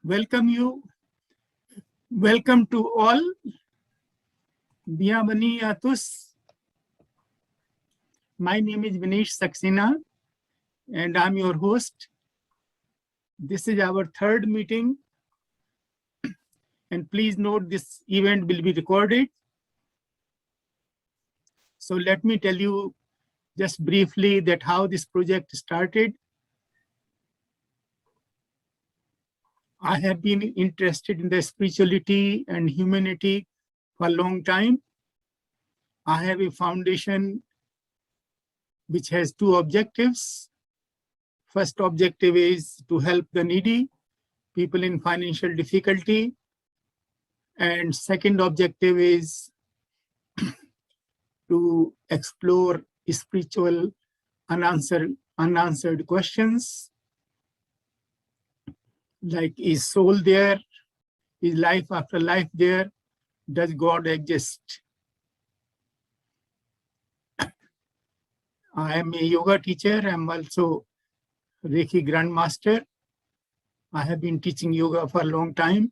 welcome to all. Bienvenue à tous. My name is Vinesh Saxena, and I'm your host. This is our third meeting, and please note this event will be recorded. So let me tell you just briefly that how this project started. I have been interested in the spirituality and humanity for a long time. I have a foundation which has two objectives. First objective is to help the needy, people in financial difficulty. And second objective is to explore spiritual unanswered questions. Like, is soul there? Is life after life there? Does God exist? I am a yoga teacher. I'm also Reiki Grandmaster. I have been teaching yoga for a long time.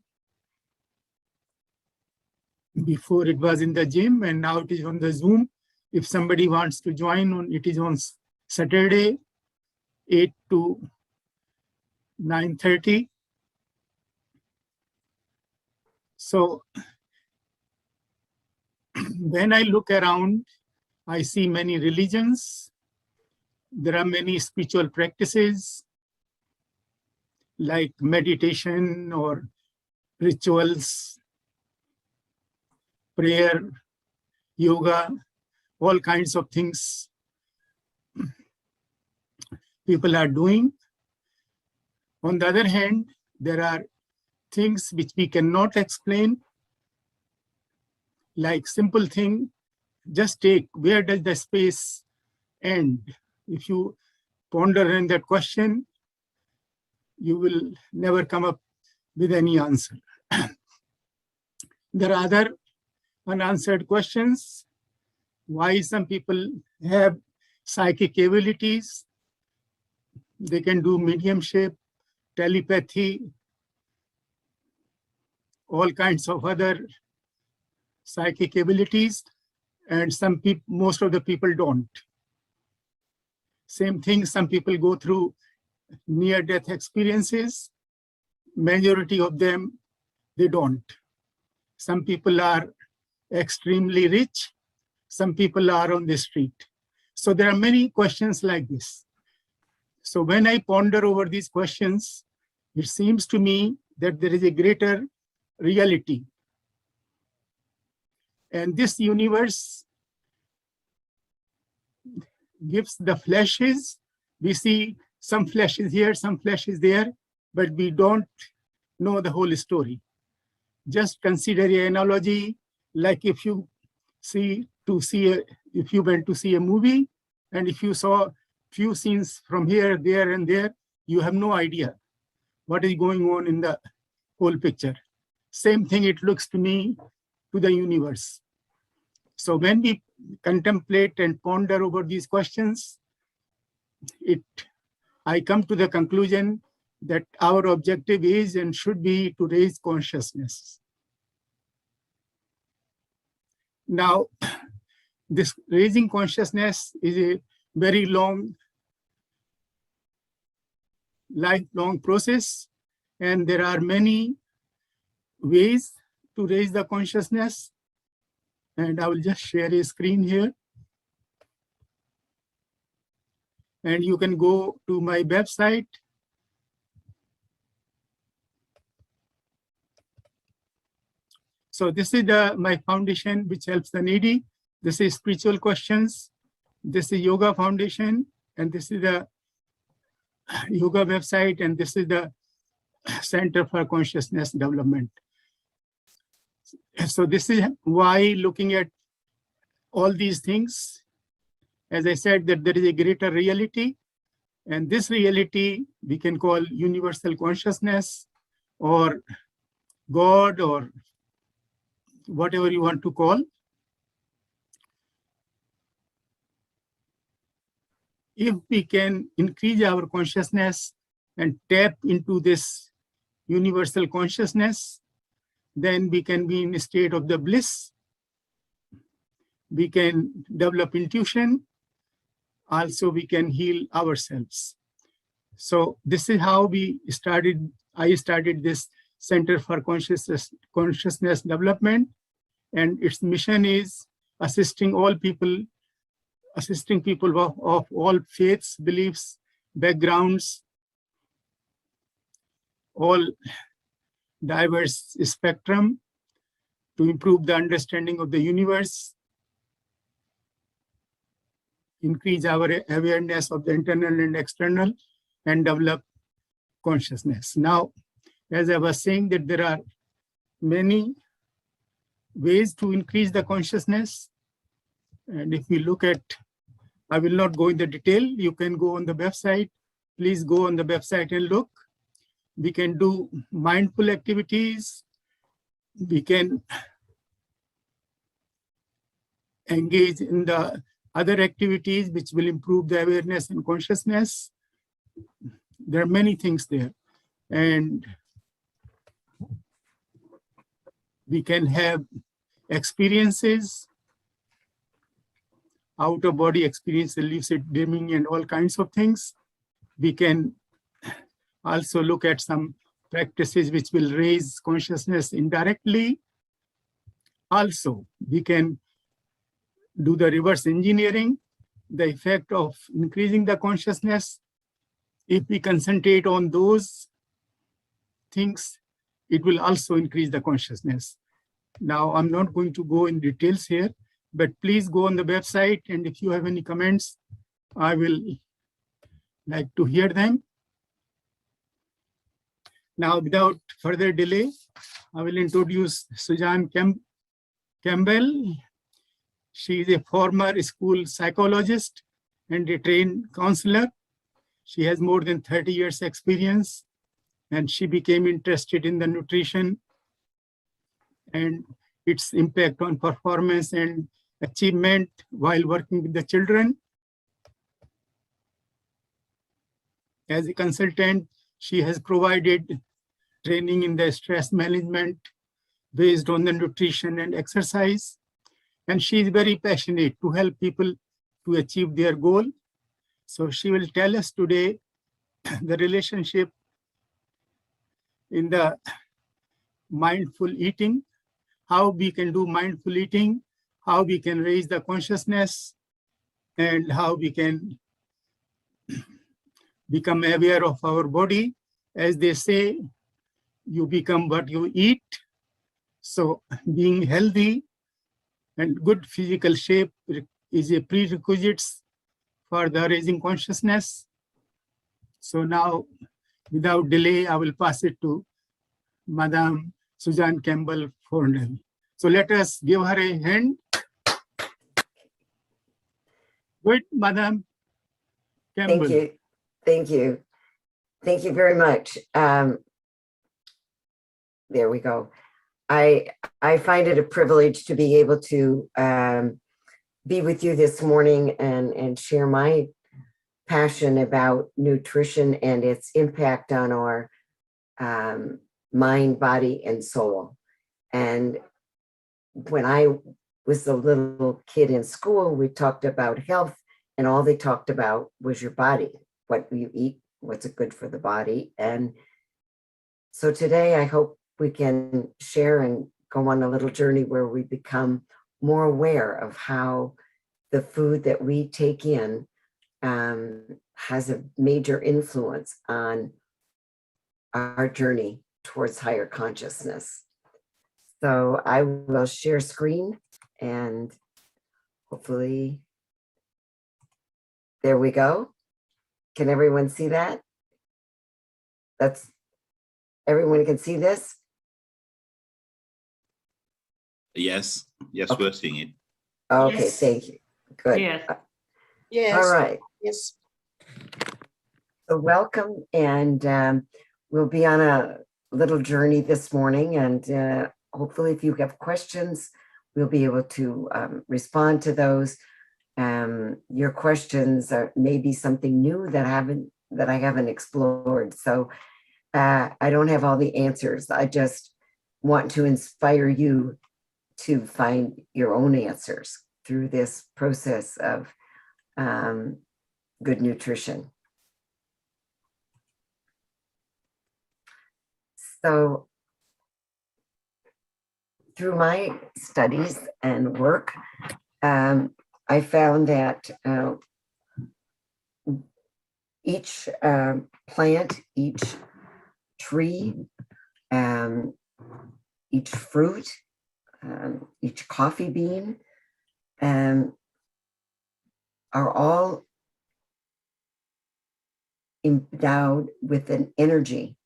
Before it was in the gym, and now it is on the Zoom. If somebody wants to join, it is on Saturday, 8 to 9:30. So when I look around, I see many religions. There are many spiritual practices like meditation or rituals, prayer, yoga, all kinds of things people are doing. On the other hand, there are things which we cannot explain, like simple thing, just take, where does the space end? If you ponder on that question, you will never come up with any answer. There are other unanswered questions. Why some people have psychic abilities? They can do mediumship, telepathy, all kinds of other psychic abilities, and most of the people don't. Same thing, some people go through near-death experiences. Majority of them, they don't. Some people are extremely rich. Some people are on the street. So there are many questions like this. So when I ponder over these questions, it seems to me that there is a greater reality. And this universe gives the flashes. We see some flashes here, some flashes there, but we don't know the whole story. Just consider an analogy, like if you went to see a movie, and if you saw few scenes from here, there, and there, you have no idea what is going on in the whole picture. Same thing it looks to me to the universe. So when we contemplate and ponder over these questions, I come to the conclusion that our objective is and should be to raise consciousness. Now, this raising consciousness is a very lifelong process, and there are many ways to raise the consciousness. And I will just share a screen here. And you can go to my website. So this is my foundation, which helps the needy. This is spiritual questions. This is yoga foundation. And this is the yoga website. And this is the Center for Consciousness Development. So this is why, looking at all these things, as I said, that there is a greater reality, and this reality we can call universal consciousness or God or whatever you want to call. If we can increase our consciousness and tap into this universal consciousness, then we can be in a state of the bliss. We can develop intuition. Also, we can heal ourselves. So this is how I started this Center for Consciousness Development, and its mission is assisting people of all faiths, beliefs, backgrounds, all diverse spectrum, to improve the understanding of the universe, increase our awareness of the internal and external, and develop consciousness. Now, as I was saying, that there are many ways to increase the consciousness. And if we look at, I will not go into detail, you can go on the website. Please go on the website and look. We can do mindful activities. We can engage in the other activities which will improve the awareness and consciousness. There are many things there. And we can have experiences, out-of-body experience, lucid dreaming, and all kinds of things. We can also look at some practices which will raise consciousness indirectly. Also, we can do the reverse engineering, the effect of increasing the consciousness. If we concentrate on those things, it will also increase the consciousness. Now, I'm not going to go in details here, but please go on the website, and if you have any comments, I will like to hear them. Now, without further delay, I will introduce Suzanne Campbell. She is a former school psychologist and a trained counselor. She has more than 30 years experience, and she became interested in the nutrition and its impact on performance and achievement while working with the children. As a consultant, she has provided training in the stress management based on the nutrition and exercise. And she is very passionate to help people to achieve their goal. So she will tell us today the relationship in the mindful eating, how we can do mindful eating, how we can raise the consciousness, and how we can become aware of our body. As they say, you become what you eat. So being healthy and good physical shape is a prerequisite for the raising consciousness. So now, without delay, I will pass it to Madame Suzanne Campbell-Fournel. So let us give her a hand. Good, Madame Campbell. Thank you. Thank you. Thank you very much. There we go. I find it a privilege to be able to be with you this morning and share my passion about nutrition and its impact on our mind, body, and soul. And when I was a little kid in school, we talked about health, and all they talked about was your body, what you eat, what's good for the body. And so today I hope we can share and go on a little journey where we become more aware of how the food that we take in has a major influence on our journey towards higher consciousness. So I will share screen, and hopefully, there we go. Can everyone see that? That's, everyone can see this? Yes, Okay. we're seeing it. Okay, Yes. thank you. Good. Yes. Yes. All right. Yes. So welcome, and we'll be on a little journey this morning, and hopefully if you have questions, we'll be able to respond to those. Your questions are maybe something new that I haven't explored. So I don't have all the answers. I just want to inspire you to find your own answers through this process of good nutrition. So through my studies and work, I found that each plant, each tree, each fruit, each coffee bean, are all endowed with an energy.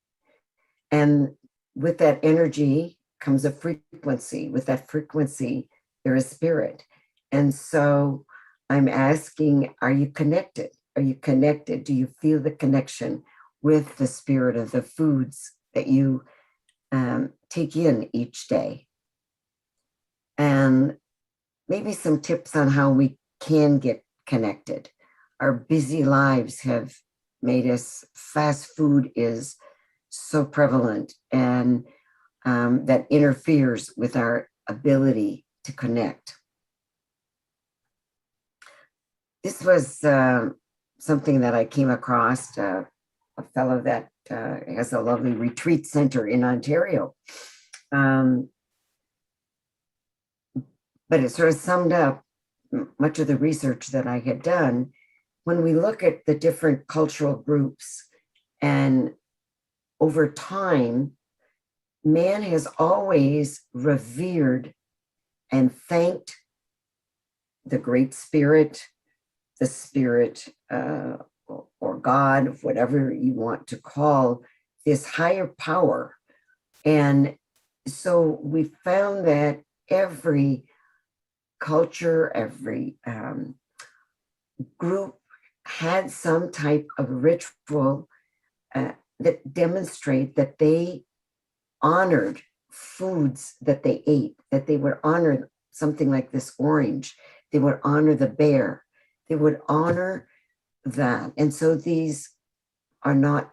And with that energy comes a frequency. With that frequency, there is spirit. And so I'm asking, are you connected? Are you connected? Do you feel the connection with the spirit of the foods that you take in each day? And maybe some tips on how we can get connected. Our busy lives have made us, fast food is so prevalent, and that interferes with our ability to connect. This was something that I came across, a fellow that has a lovely retreat center in Ontario. But it sort of summed up much of the research that I had done. When we look at the different cultural groups, and over time, man has always revered and thanked the Great Spirit, the Spirit or God, whatever you want to call this higher power. And so we found that every culture, every group had some type of ritual that demonstrate that they honored foods that they ate, that they would honor something like this orange, they would honor the bear, they would honor that. And so these are not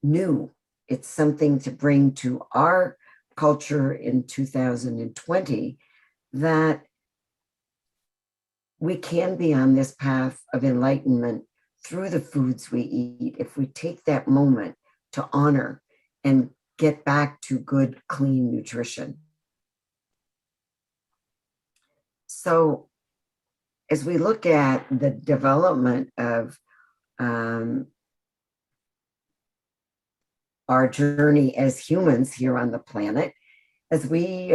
new. It's something to bring to our culture in 2020, that we can be on this path of enlightenment through the foods we eat if we take that moment to honor and get back to good, clean nutrition. So as we look at the development of our journey as humans here on the planet, as we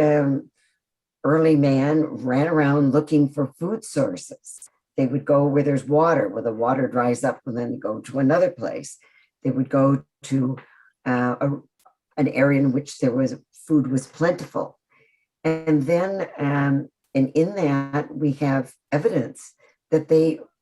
early man ran around looking for food sources. They would go where there's water, where the water dries up, and then go to another place. They would go to an area in which there was food was plentiful. And then, and in that, we have evidence that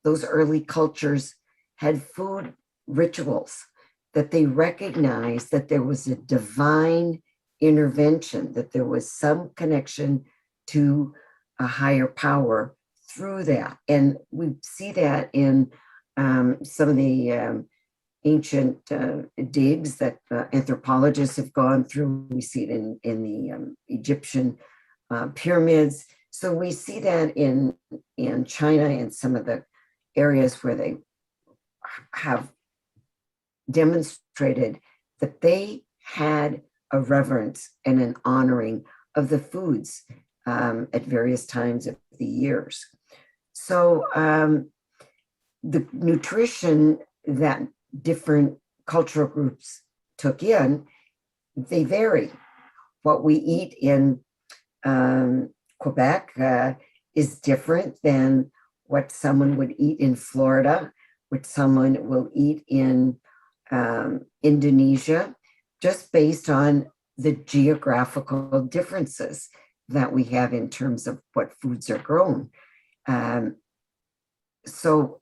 those early cultures had food rituals, that they recognized that there was a divine intervention, that there was some connection to a higher power through that. And we see that in some of the ancient digs that anthropologists have gone through. We see it in the Egyptian pyramids. So we see that in China, in some of the areas where they have demonstrated that they had a reverence and an honoring of the foods at various times of the years. So the nutrition that different cultural groups took in, they vary. What we eat in Quebec is different than what someone would eat in Florida, what someone will eat in Indonesia, just based on the geographical differences that we have in terms of what foods are grown. So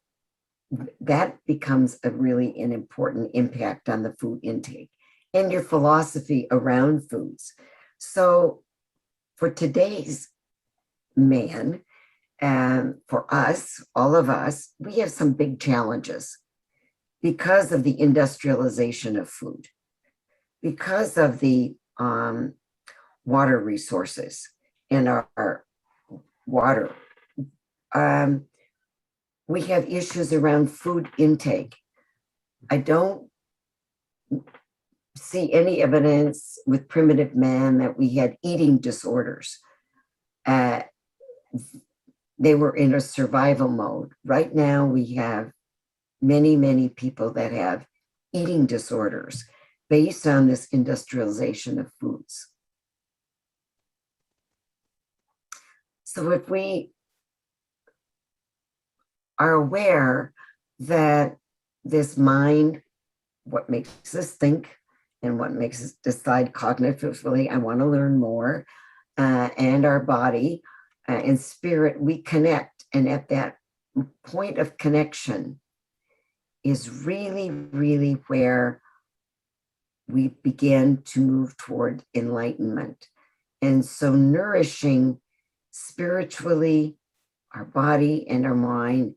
that becomes an important impact on the food intake and your philosophy around foods. So for today's man, and for us, all of us, we have some big challenges because of the industrialization of food. because of the water resources in our water, we have issues around food intake. I don't see any evidence with primitive man that we had eating disorders. They were in a survival mode. Right now, we have many, many people that have eating disorders based on this industrialization of foods. So if we are aware that this mind, what makes us think and what makes us decide cognitively, I want to learn more, and our body and spirit, we connect. And at that point of connection is really, really where we begin to move toward enlightenment. And so nourishing spiritually our body and our mind,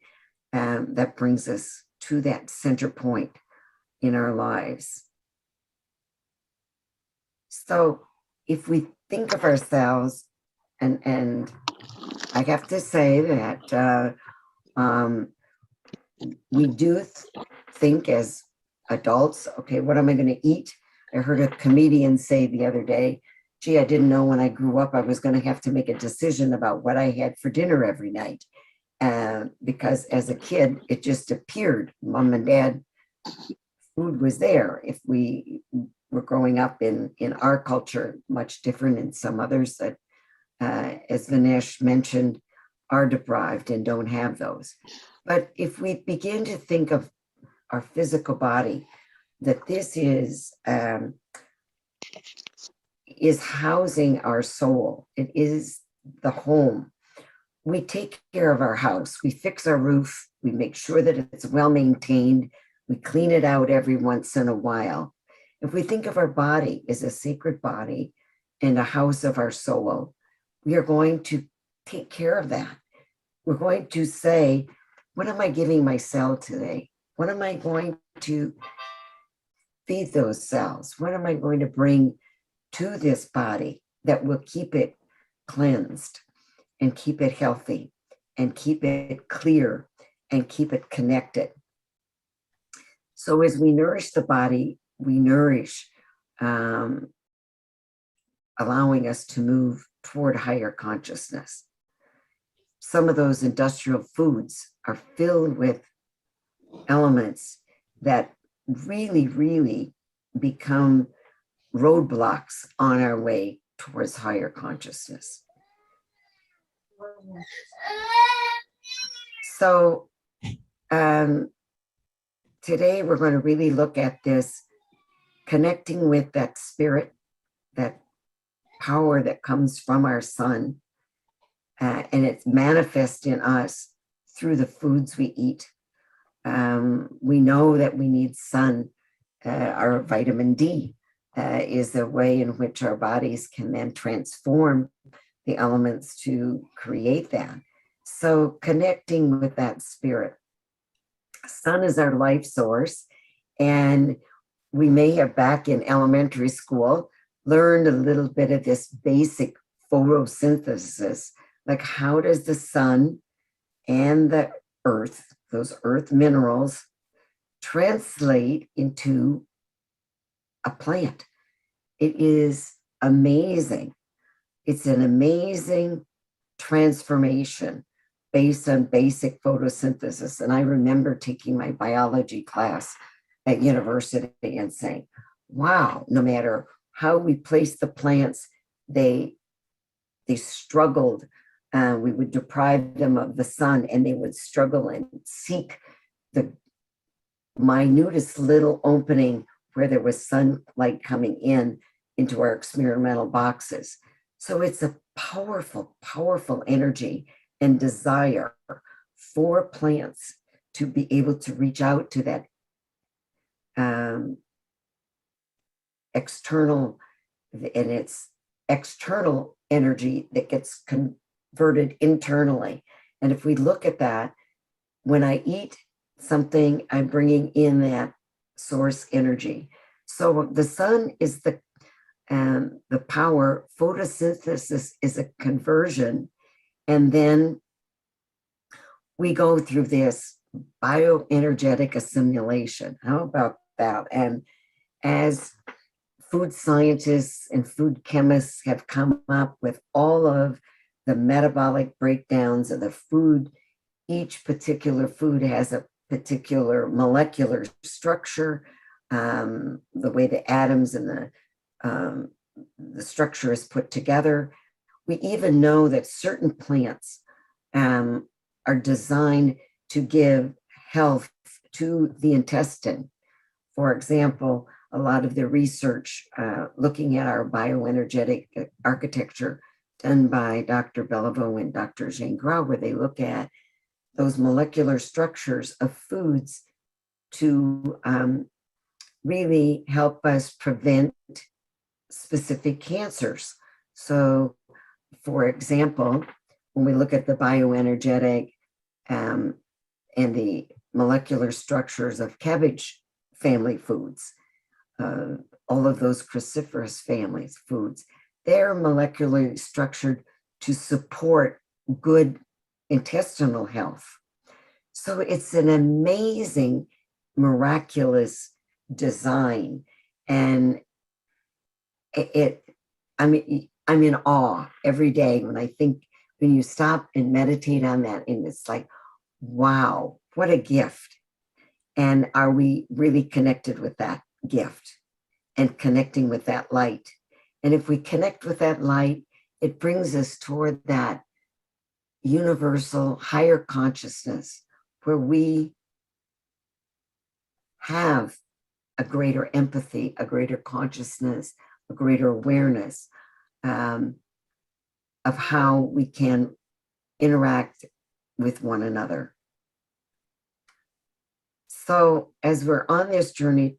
that brings us to that center point in our lives. So if we think of ourselves, and I have to say that we do think as adults, okay, what am I going to eat? I heard a comedian say the other day, gee, I didn't know when I grew up I was going to have to make a decision about what I had for dinner every night. Because as a kid, it just appeared. Mom and dad, food was there. If we were growing up in our culture, much different in some others that, as Vinesh mentioned, are deprived and don't have those. But if we begin to think of our physical body, that this is housing our soul. It is the home. We take care of our house. We fix our roof. We make sure that it's well maintained. We clean it out every once in a while. If we think of our body as a sacred body and a house of our soul, we are going to take care of that. We're going to say, what am I giving my cell today? What am I going to feed those cells? What am I going to bring to this body that will keep it cleansed and keep it healthy and keep it clear and keep it connected? So as we nourish the body, we nourish, allowing us to move toward higher consciousness. Some of those industrial foods are filled with elements that really, really become roadblocks on our way towards higher consciousness. So today we're going to really look at this, connecting with that spirit, that power that comes from our sun, and it's manifest in us through the foods we eat. We know that we need sun. Our vitamin D is the way in which our bodies can then transform the elements to create that. So connecting with that spirit. Sun is our life source, and we may have back in elementary school learned a little bit of this basic photosynthesis, like how does the sun and the earth, those earth minerals, translate into a plant. It is amazing. It's an amazing transformation based on basic photosynthesis. And I remember taking my biology class at university and saying, wow, no matter how we place the plants, they struggled. We would deprive them of the sun and they would struggle and seek the minutest little opening where there was sunlight coming in into our experimental boxes. So it's a powerful, powerful energy and desire for plants to be able to reach out to that external, and it's external energy that gets converted internally. And if we look at that, when I eat something, I'm bringing in that source energy. So the sun is the power, photosynthesis is a conversion, and then we go through this bioenergetic assimilation. How about that? And as food scientists and food chemists have come up with all of the metabolic breakdowns of the food, each particular food has a particular molecular structure, the way the atoms and the structure is put together. We even know that certain plants are designed to give health to the intestine. For example, a lot of the research looking at our bioenergetic architecture done by Dr. Bellevaux and Dr. Jean Grau, where they look at those molecular structures of foods to really help us prevent specific cancers. So, for example, when we look at the bioenergetic and the molecular structures of cabbage family foods, all of those cruciferous families foods, they're molecularly structured to support good intestinal health. So it's an amazing, miraculous design. And I'm in awe every day when you stop and meditate on that, and it's like, wow, what a gift. And are we really connected with that gift and connecting with that light? And if we connect with that light, it brings us toward that universal higher consciousness where we have a greater empathy, a greater consciousness, a greater awareness of how we can interact with one another. So as we're on this journey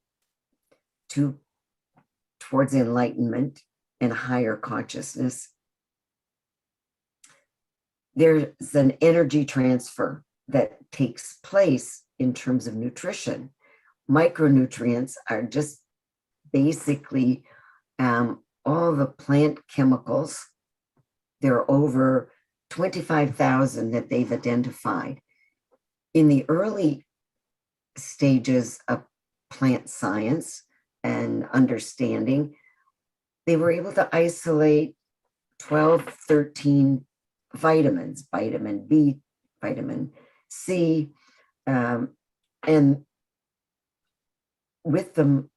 towards enlightenment and higher consciousness, there's an energy transfer that takes place in terms of nutrition. Micronutrients are just basically all the plant chemicals. There are over 25,000 that they've identified. In the early stages of plant science and understanding, they were able to isolate 12, 13 vitamins, vitamin B, vitamin C, and with the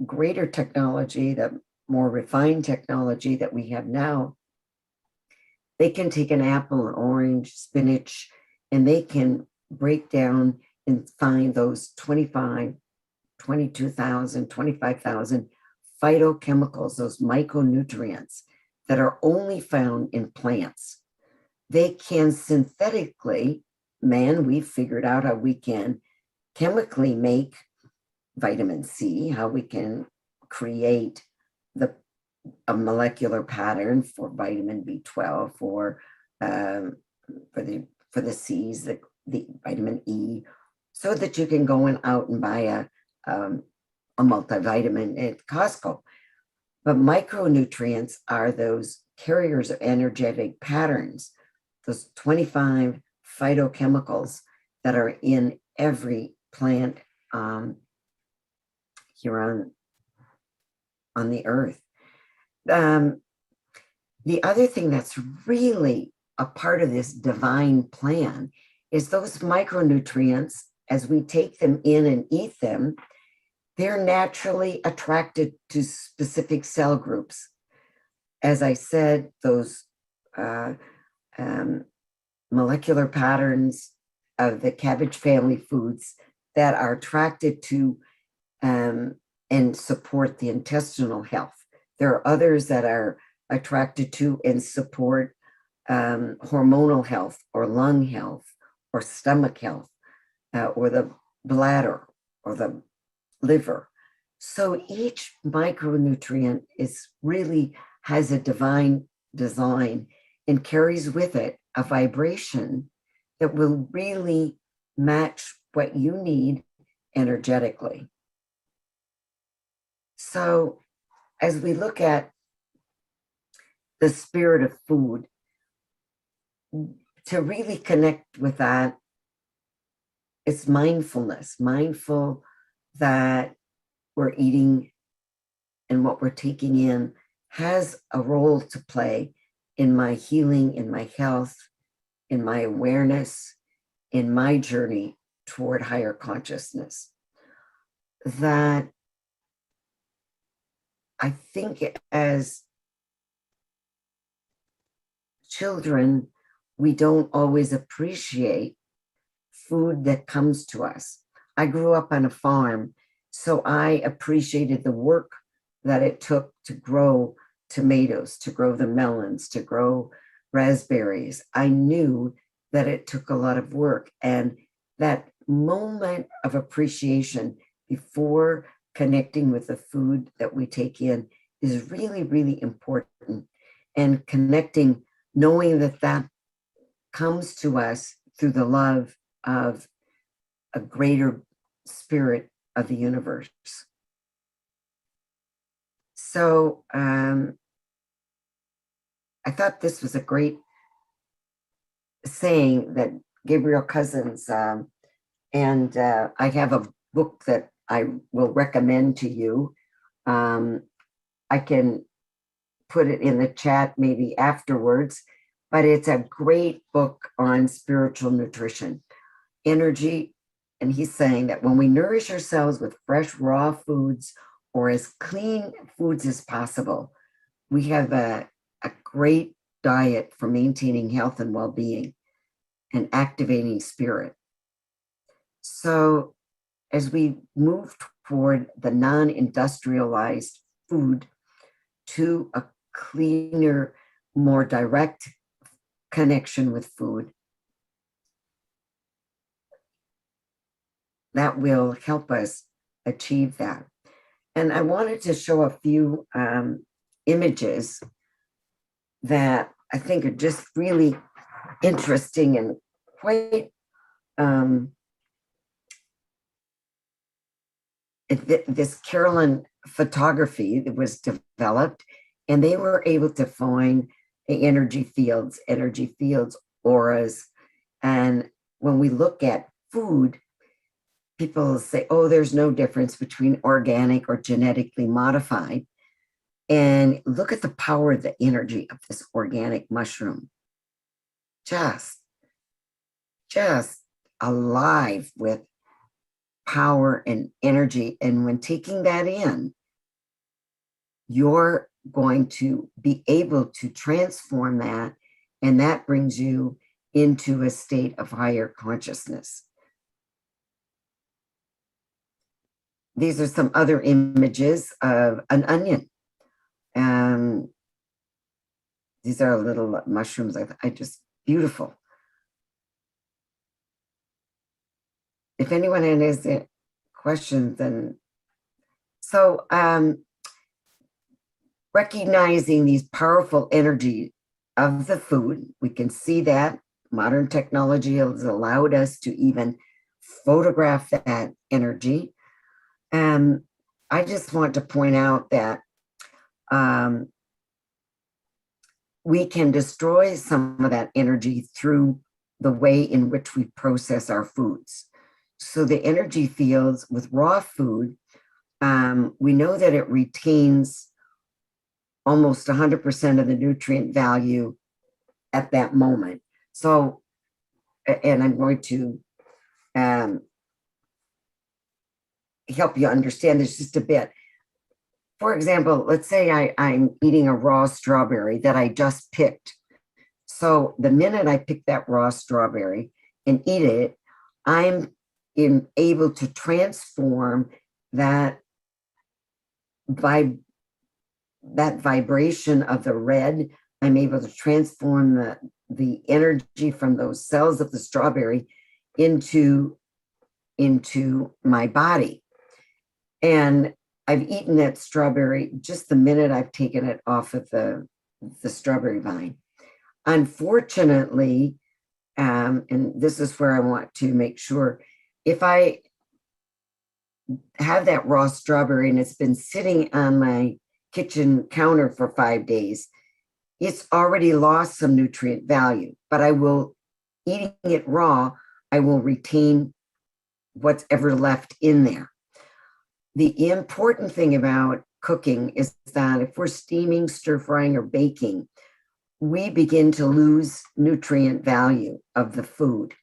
greater technology, the more refined technology that we have now, they can take an apple, an orange, spinach, and they can break down and find those 22,000, 25,000 phytochemicals, those micronutrients that are only found in plants. They can synthetically, we've figured out how we can chemically make vitamin C, how we can create a molecular pattern for vitamin B12, for the C's, the vitamin E, so that you can go out and buy a multivitamin at Costco. But micronutrients are those carriers of energetic patterns, those 25 phytochemicals that are in every plant here on the earth. The other thing that's really a part of this divine plan is those micronutrients, as we take them in and eat them, they're naturally attracted to specific cell groups. As I said, those molecular patterns of the cabbage family foods that are attracted to and support the intestinal health. There are others that are attracted to and support hormonal health or lung health or stomach health or the bladder or the liver. So each micronutrient has a divine design and carries with it a vibration that will really match what you need energetically. So as we look at the spirit of food, to really connect with that, it's mindfulness, mindful that we're eating and what we're taking in has a role to play in my healing, in my health, in my awareness, in my journey toward higher consciousness. That I think as children, we don't always appreciate food that comes to us. I grew up on a farm, so I appreciated the work that it took to grow tomatoes, to grow the melons, to grow raspberries. I knew that it took a lot of work, and that moment of appreciation before connecting with the food that we take in is really, really important. And connecting, knowing that that comes to us through the love of a greater spirit of the universe. So I thought this was a great saying that Gabriel Cousins, and I have a book that I will recommend to you. I can put it in the chat maybe afterwards, but it's a great book on spiritual nutrition, energy. And he's saying that when we nourish ourselves with fresh, raw foods or as clean foods as possible, we have a great diet for maintaining health and well-being and activating spirit. So as we move toward the non-industrialized food to a cleaner, more direct connection with food, that will help us achieve that. And I wanted to show a few images that I think are just really interesting and quite this Carolyn photography that was developed, and they were able to find the energy fields, auras. And when we look at food, people say, oh, there's no difference between organic or genetically modified. And look at the power of the energy of this organic mushroom. Just alive with power and energy. And when taking that in, you're going to be able to transform that, and that brings you into a state of higher consciousness. These are some other images of an onion. These are little mushrooms. I just beautiful. If anyone has questions, then so recognizing these powerful energy of the food, we can see that modern technology has allowed us to even photograph that energy. I just want to point out that we can destroy some of that energy through the way in which we process our foods. So the energy fields with raw food, we know that it retains almost 100% of the nutrient value at that moment. So, and I'm going to help you understand this just a bit. For example, let's say I'm eating a raw strawberry that I just picked. So the minute I pick that raw strawberry and eat it, I'm able to transform that vibration of the red. I'm able to transform the energy from those cells of the strawberry into my body. And I've eaten that strawberry just the minute I've taken it off of the strawberry vine. Unfortunately, and this is where I want to make sure, if I have that raw strawberry and it's been sitting on my kitchen counter for 5 days, it's already lost some nutrient value, but eating it raw, I will retain what's ever left in there. The important thing about cooking is that if we're steaming, stir frying, or baking, we begin to lose nutrient value of the food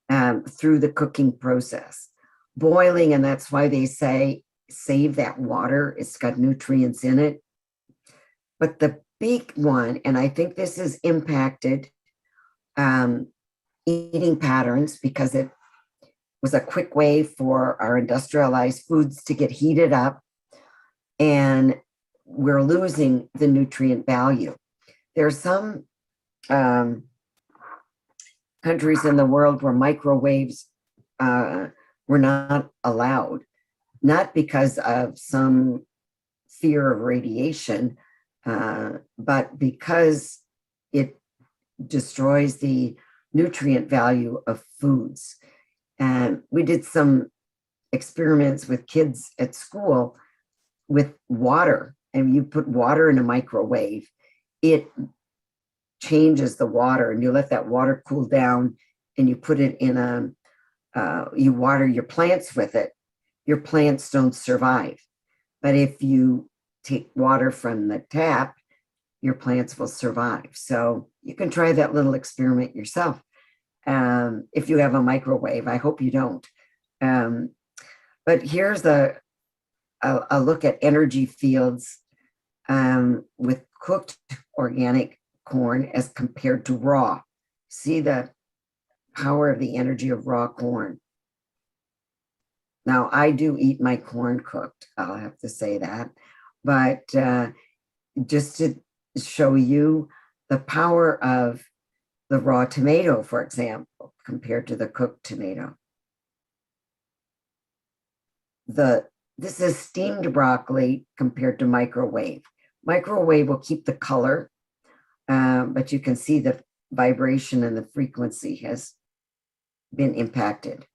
through the cooking process. Boiling, and that's why they say, save that water, it's got nutrients in it. But the big one, and I think this has impacted eating patterns because it was a quick way for our industrialized foods to get heated up, and we're losing the nutrient value. There are some countries in the world where microwaves were not allowed, not because of some fear of radiation, but because it destroys the nutrient value of foods. And we did some experiments with kids at school with water, and you put water in a microwave, it changes the water, and you let that water cool down, and you put it in you water your plants with it. Your plants don't survive. But if you take water from the tap, your plants will survive. So you can try that little experiment yourself. If you have a microwave, I hope you don't. But here's a look at energy fields with cooked organic corn as compared to raw. See the power of the energy of raw corn. Now, I do eat my corn cooked, I'll have to say that. But just to show you the power of the raw tomato, for example, compared to the cooked tomato. This is steamed broccoli compared to microwave. Microwave will keep the color, but you can see the vibration and the frequency has been impacted.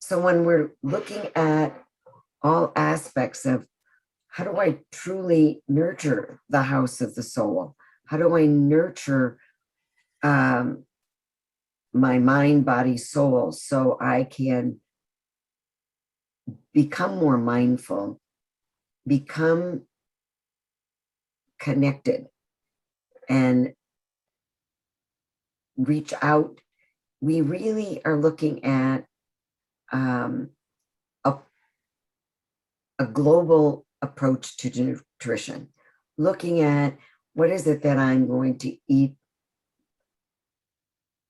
So when we're looking at all aspects of how do I truly nurture the house of the soul? How do I nurture my mind, body, soul, so I can become more mindful, become connected, and reach out? We really are looking at a global approach to nutrition, looking at what is it that I'm going to eat,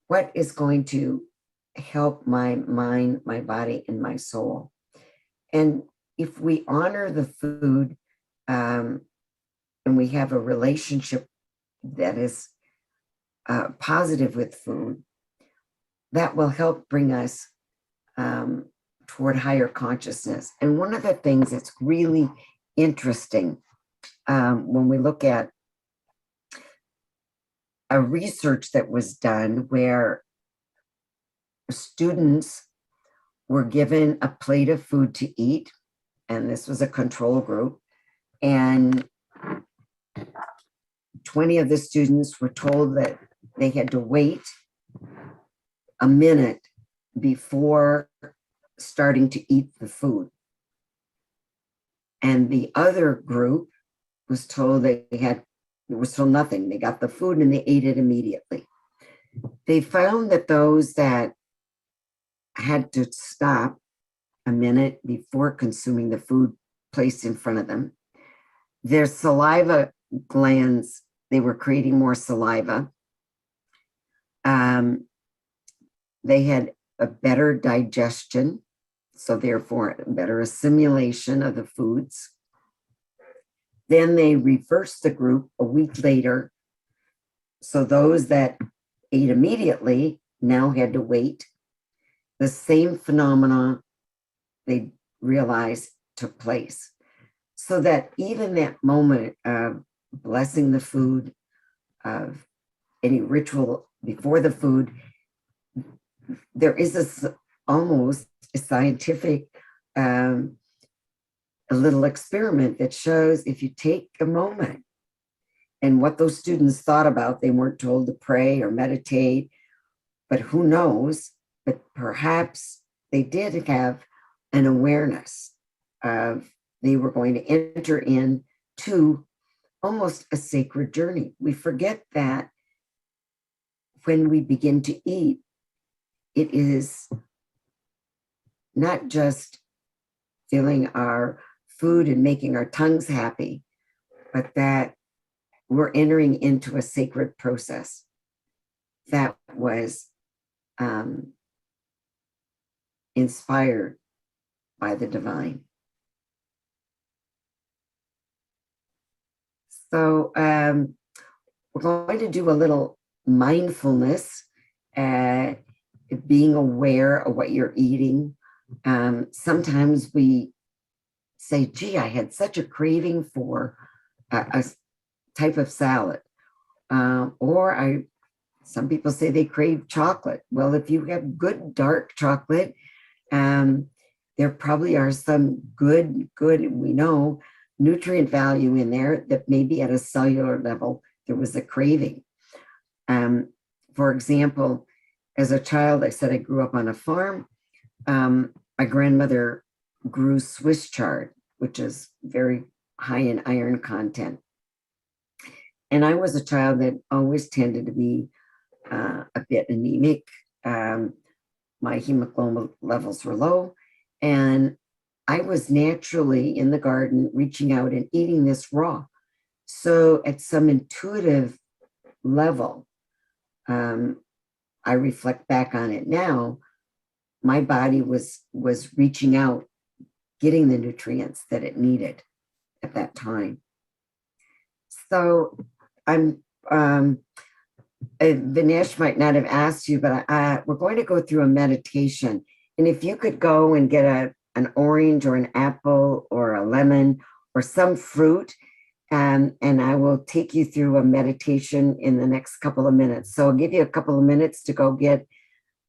what is going to help my mind, my body, and my soul. And if we honor the food and we have a relationship that is positive with food, that will help bring us toward higher consciousness. And one of the things that's really interesting when we look at a research that was done where students were given a plate of food to eat, and this was a control group, and 20 of the students were told that they had to wait a minute before starting to eat the food. And the other group was told it was told nothing. They got the food and they ate it immediately. They found that those that had to stop a minute before consuming the food placed in front of them, their saliva glands, they were creating more saliva. They had a better digestion, so therefore better assimilation of the foods. Then they reversed the group a week later. So those that ate immediately now had to wait. The same phenomena they realized took place. So that even that moment of blessing the food, of any ritual before the food, there is almost a scientific a little experiment that shows if you take a moment, and what those students thought about, they weren't told to pray or meditate, but who knows, but perhaps they did have an awareness of they were going to enter into almost a sacred journey. We forget that when we begin to eat, it is not just filling our food and making our tongues happy, but that we're entering into a sacred process that was inspired by the divine. So we're going to do a little mindfulness, being aware of what you're eating. Sometimes we say, gee, I had such a craving for a type of salad. Some people say they crave chocolate. Well, if you have good dark chocolate, there probably are some good, we know, nutrient value in there that maybe at a cellular level, there was a craving. For example, as a child, I said I grew up on a farm. My grandmother grew Swiss chard, which is very high in iron content. And I was a child that always tended to be a bit anemic. My hemoglobin levels were low, and I was naturally in the garden reaching out and eating this raw. So at some intuitive level, I reflect back on it now, my body was reaching out, getting the nutrients that it needed at that time. So Vinesh might not have asked you, but we're going to go through a meditation. And if you could go and get an orange or an apple or a lemon or some fruit, and I will take you through a meditation in the next couple of minutes. So I'll give you a couple of minutes to go get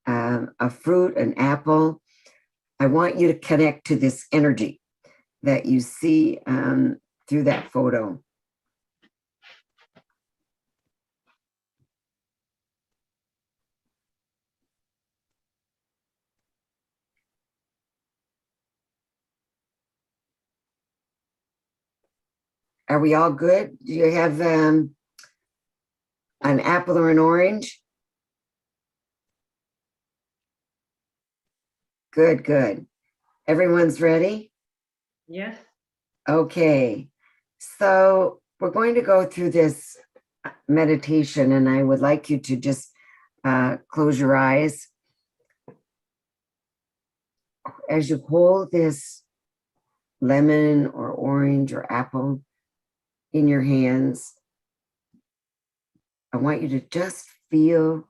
a fruit, an apple. I want you to connect to this energy that you see through that photo. Are we all good? Do you have an apple or an orange? Good, good. Everyone's ready? Yes. Okay. So we're going to go through this meditation, and I would like you to just close your eyes. As you hold this lemon or orange or apple in your hands, I want you to just feel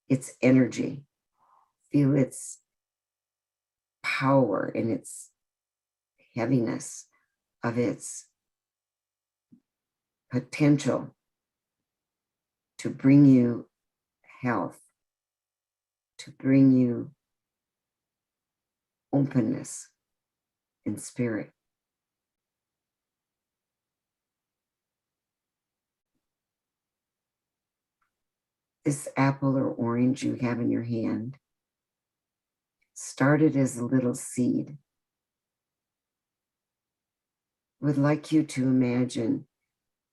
its energy, feel its power and its heaviness of its potential to bring you health, to bring you openness in spirit. This apple or orange you have in your hand started as a little seed. I would like you to imagine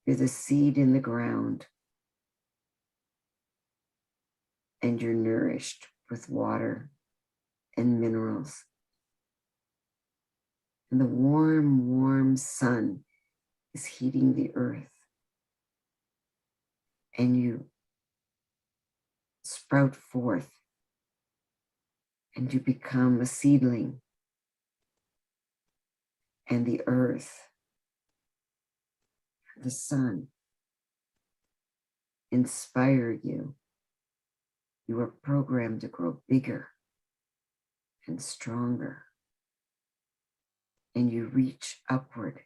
you're the seed in the ground and you're nourished with water and minerals. And the warm, warm sun is heating the earth. And you sprout forth and you become a seedling. And the earth, the sun, inspire you. You are programmed to grow bigger and stronger. And you reach upward.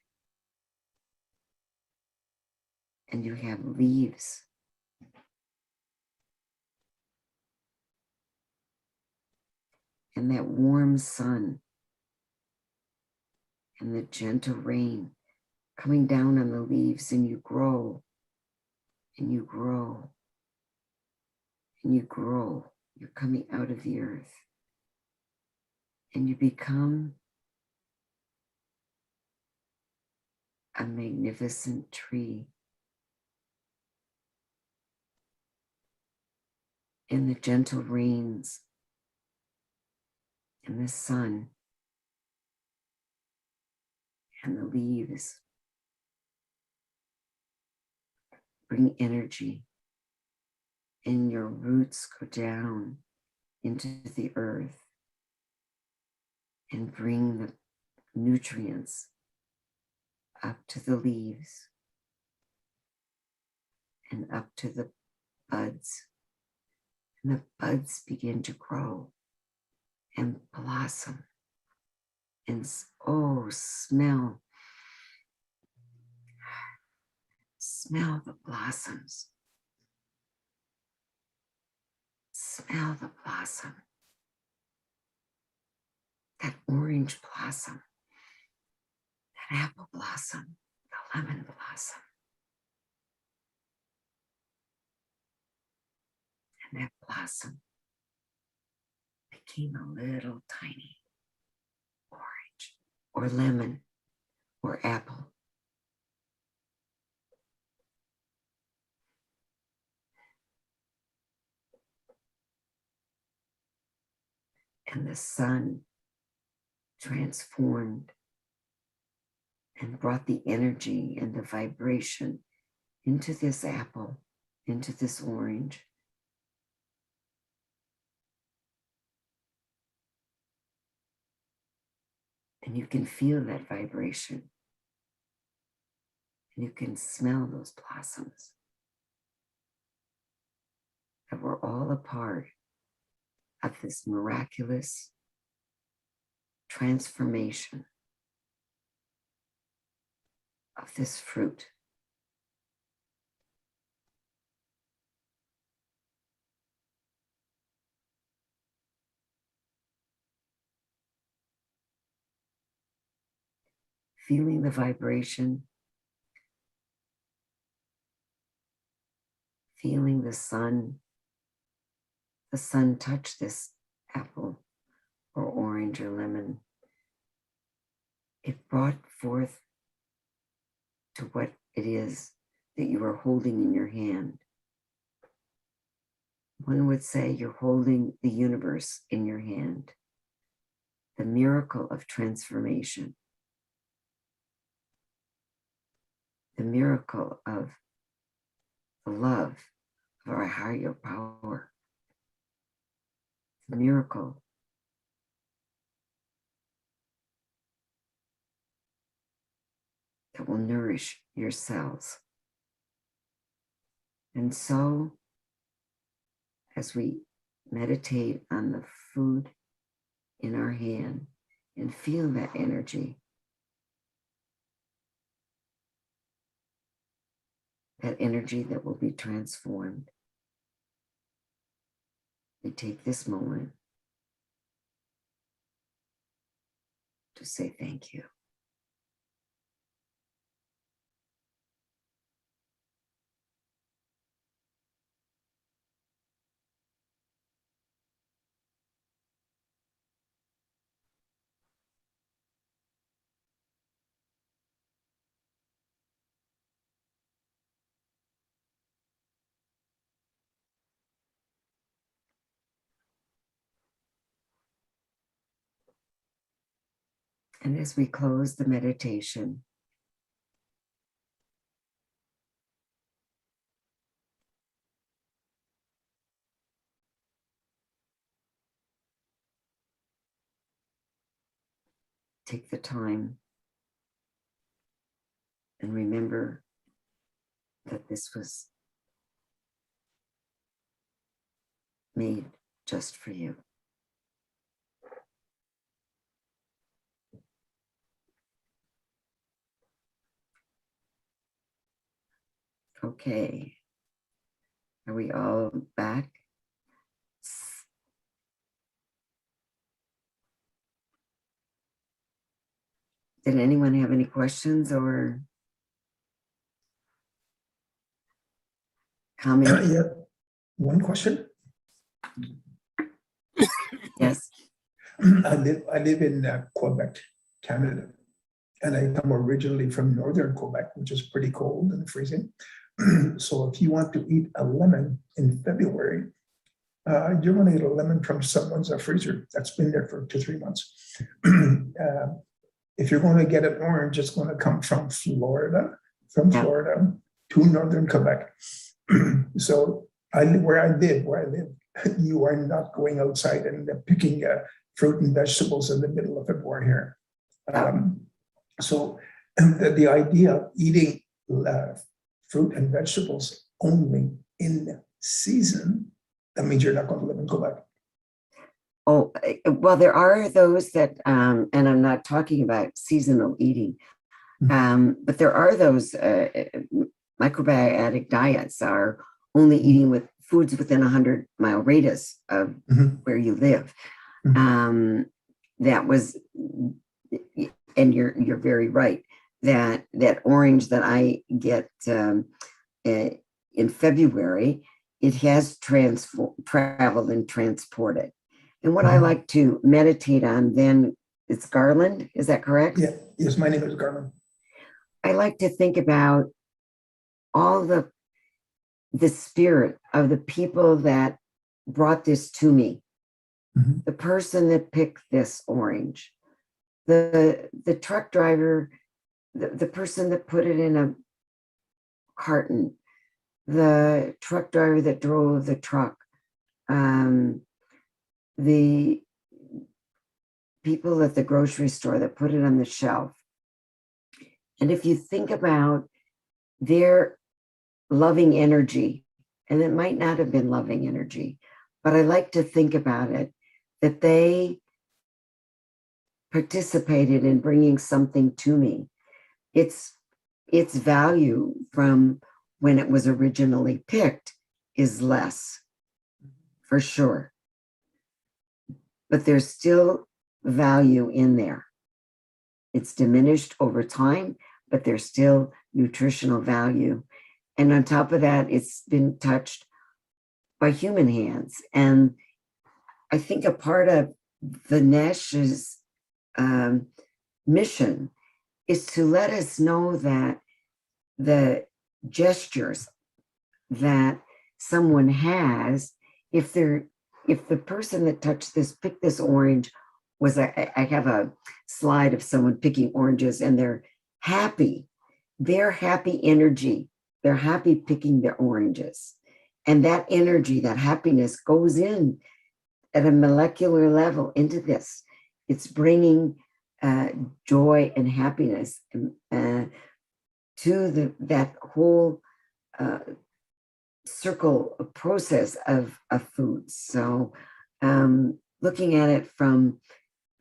And you have leaves. and that warm sun and the gentle rain coming down on the leaves, and you grow and you grow and you grow. You're coming out of the earth and you become a magnificent tree. In the gentle rains and the sun and the leaves bring energy, and your roots go down into the earth and bring the nutrients up to the leaves and up to the buds. And the buds begin to grow and blossom. And oh, smell the blossoms. Smell the blossom. That orange blossom, that apple blossom, the lemon blossom. And that blossom became a little tiny orange or lemon or apple. And the sun transformed and brought the energy and the vibration into this apple, into this orange. And you can feel that vibration. And you can smell those blossoms that were all a part of this miraculous transformation of this fruit. Feeling the vibration, feeling the sun touch this apple or orange or lemon. It brought forth to what it is that you are holding in your hand. One would say you're holding the universe in your hand, the miracle of transformation, the miracle of the love of our higher power, the miracle that will nourish your cells. And so, as we meditate on the food in our hand and feel that energy, that will be transformed, we take this moment to say thank you. And as we close the meditation, take the time and remember that this was made just for you. Okay. Are we all back? Did anyone have any questions or comments? Yeah, one question. Yes. I live in Quebec, Canada, and I come originally from northern Quebec, which is pretty cold and freezing. So if you want to eat a lemon in February, you're going to get a lemon from someone's freezer that's been there for 2 or 3 months. If you're going to get an orange, it's going to come from Florida to northern Quebec. So where I live, you are not going outside and picking fruit and vegetables in the middle of February here. So the idea of eating fruit and vegetables only in season, that means you're not going to live in Quebec. Oh, well, there are those that, and I'm not talking about seasonal eating, but there are those microbiotic diets are only eating with foods within 100-mile radius of where you live. That was, and you're very right, that orange that I get in February, it has traveled and transported. And what I like to meditate on then, it's garland, is that correct? Yeah, yes, my name is Garland. I like to think about all the spirit of the people that brought this to me. The person that picked this orange, the truck driver, the person that put it in a carton, the truck driver that drove the truck, the people at the grocery store that put it on the shelf. And if you think about their loving energy, and it might not have been loving energy, but I like to think about it, that they participated in bringing something to me. Its value from when it was originally picked is less, for sure. But there's still value in there. It's diminished over time, but there's still nutritional value. And on top of that, it's been touched by human hands. And I think a part of the Nash's mission is to let us know that the gestures that someone has, if the person that picked this orange was, I have a slide of someone picking oranges and they're happy energy. They're happy picking their oranges. And that energy, that happiness goes in at a molecular level into this. It's bringing joy and happiness to that whole circle of process of foods. So looking at it from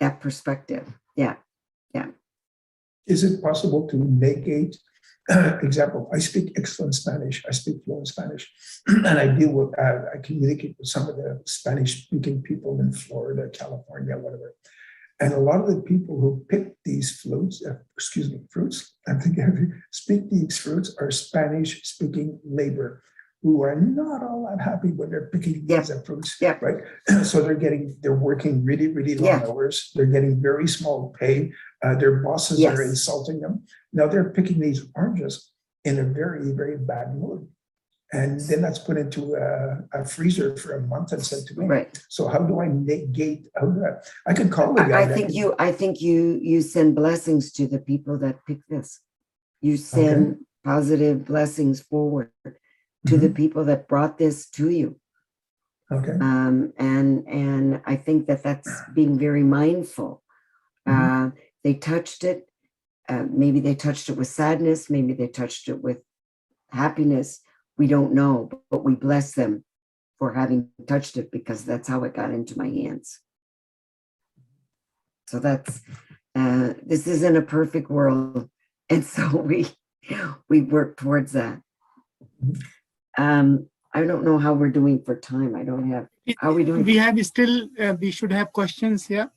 that perspective, yeah. Is it possible to negate, example, I speak excellent Spanish, I speak fluent Spanish, and I communicate with some of the Spanish-speaking people in Florida, California, whatever. And a lot of the people who pick these fruits, I'm thinking, speak these fruits are Spanish-speaking labor who are not all that happy when they're picking these fruits, right? So they're working really, really long hours. They're getting very small pay. Their bosses are insulting them. Now they're picking these oranges in a very, very bad mood. And then that's put into a freezer for a month and sent to me. Right. So how do I negate? I could call the guy. I think you send blessings to the people that pick this. You send positive blessings forward to the people that brought this to you. Okay. And I think that's being very mindful. They touched it. Maybe they touched it with sadness. Maybe they touched it with happiness. We don't know, but we bless them for having touched it because that's how it got into my hands. So that's, this isn't a perfect world. And so we work towards that. I don't know how we're doing for time. I don't have, how are we doing? We have we should have questions here.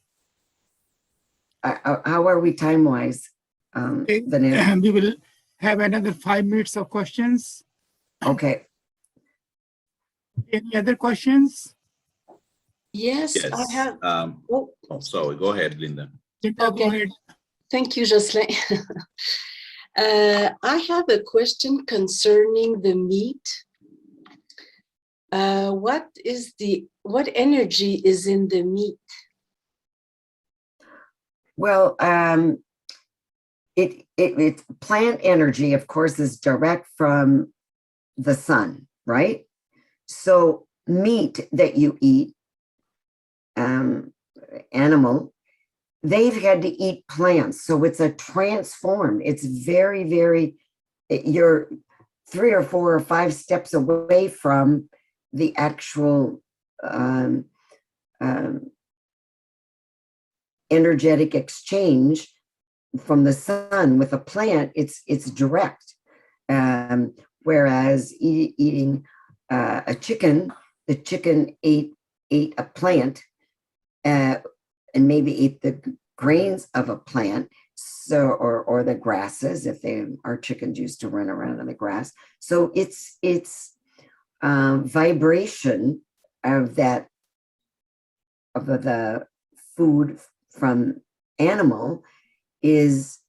How are we time-wise? Okay, Vanessa? we will have another 5 minutes of questions. Okay. Any other questions? Yes, I Yes. have. Oh, Oh, sorry. Go ahead, Linda. Linda, go Okay. ahead. thank you, Jocelyn. I have a question concerning the meat. What energy is in the meat? Well, it's plant energy, of course, is direct from the sun, right? So meat that you eat, animal, they've had to eat plants. So it's a transformed, it's very, very, you're 3 or 4 or 5 steps away from the actual energetic exchange from the sun. With a plant, it's direct. Whereas eating a chicken, the chicken ate a plant and maybe ate the grains of a plant, so or the grasses, if our chickens used to run around in the grass. So it's vibration of that, of the food from animal is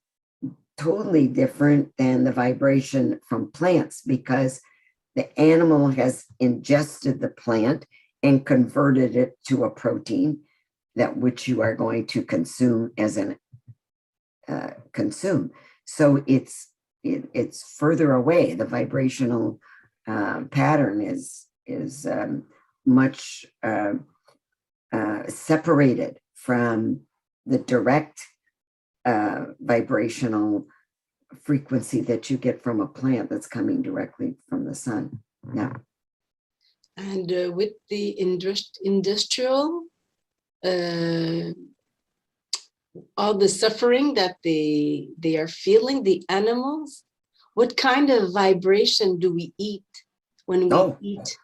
totally different than the vibration from plants, because the animal has ingested the plant and converted it to a protein that which you are going to consume as an consume. So it's further away. The vibrational pattern is much separated from the direct vibrational frequency that you get from a plant that's coming directly from the sun. Yeah. And with the industrial, all the suffering that they are feeling, the animals, what kind of vibration do we eat when we eat?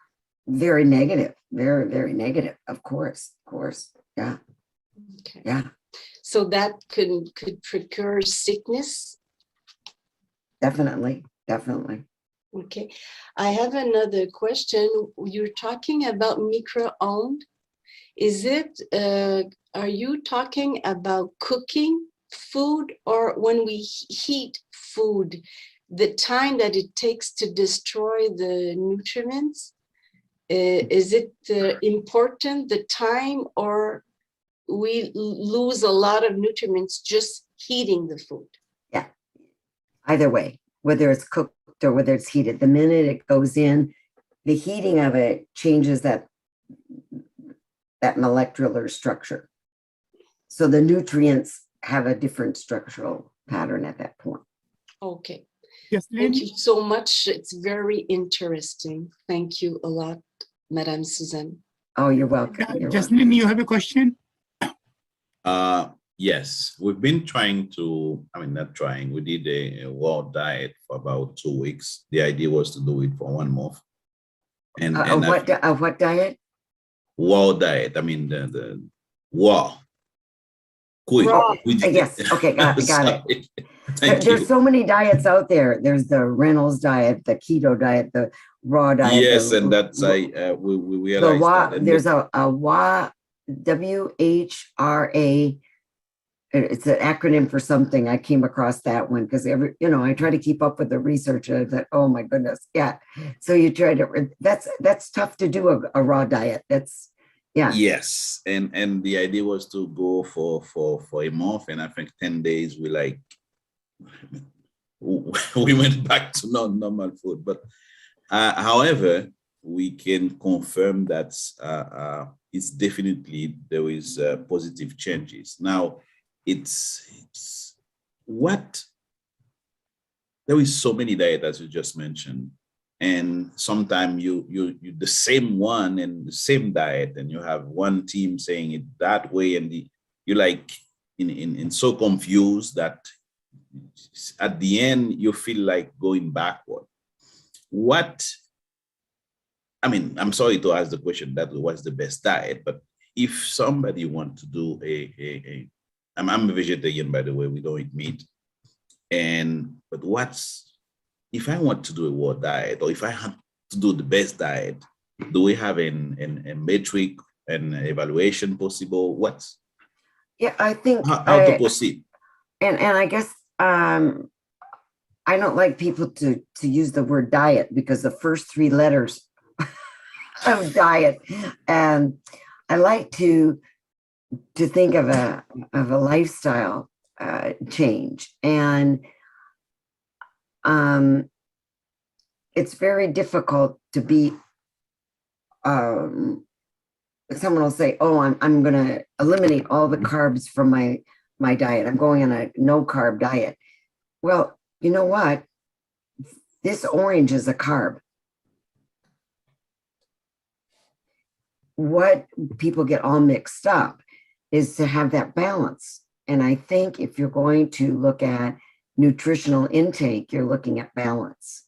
Very negative, very, very negative. Of course. Yeah. Okay. Yeah. So that could procure sickness. Definitely. Okay. I have another question. You're talking about micro-owned. Is it, are you talking about cooking food, or when we heat food, the time that it takes to destroy the nutrients? Is it important, the time, or we lose a lot of nutrients just heating the food? Yeah. Either way, whether it's cooked or whether it's heated, the minute it goes in, the heating of it changes that molecular structure. So the nutrients have a different structural pattern at that point. Okay. Yes, Thank you so much. It's very interesting. Thank you a lot, Madame Suzanne. Oh, you're welcome. Jasmine, you have a question? Yes, we've been trying to, not trying, we did a world diet for about 2 weeks. The idea was to do it for 1 month. And what diet? World diet, the wow. Quick. Yes, okay, got it. Thank There's you. so many diets out there. There's the Reynolds diet, the keto diet, the raw diet. Yes, and that's we realized that. There's a WHRA. It's an acronym for something. I came across that one because I try to keep up with the research. And I thought, oh my goodness, yeah. So you try to. That's tough to do a raw diet. That's. Yeah. Yes, and the idea was to go for a month, and I think 10 days we went back to normal food. But however, we can confirm that it's definitely there is positive changes. Now, it's what there is so many diets as you just mentioned. And sometimes you the same one and the same diet, and you have one team saying it that way, and you're like in so confused that at the end you feel like going backward. I'm sorry to ask the question that what's the best diet, but if somebody wants to do I'm a vegetarian, by the way, we don't eat meat. But if I want to do a world diet, or if I have to do the best diet, do we have a metric, an evaluation possible? Yeah, I think How to proceed? and I guess I don't like people to use the word diet because the first three letters of diet, and I like to think of a lifestyle change, and it's very difficult to be. Someone will say, "Oh, I'm going to eliminate all the carbs from my diet. I'm going on a no carb diet." Well, you know what? This orange is a carb. What people get all mixed up is to have that balance. And I think if you're going to look at nutritional intake, you're looking at balance.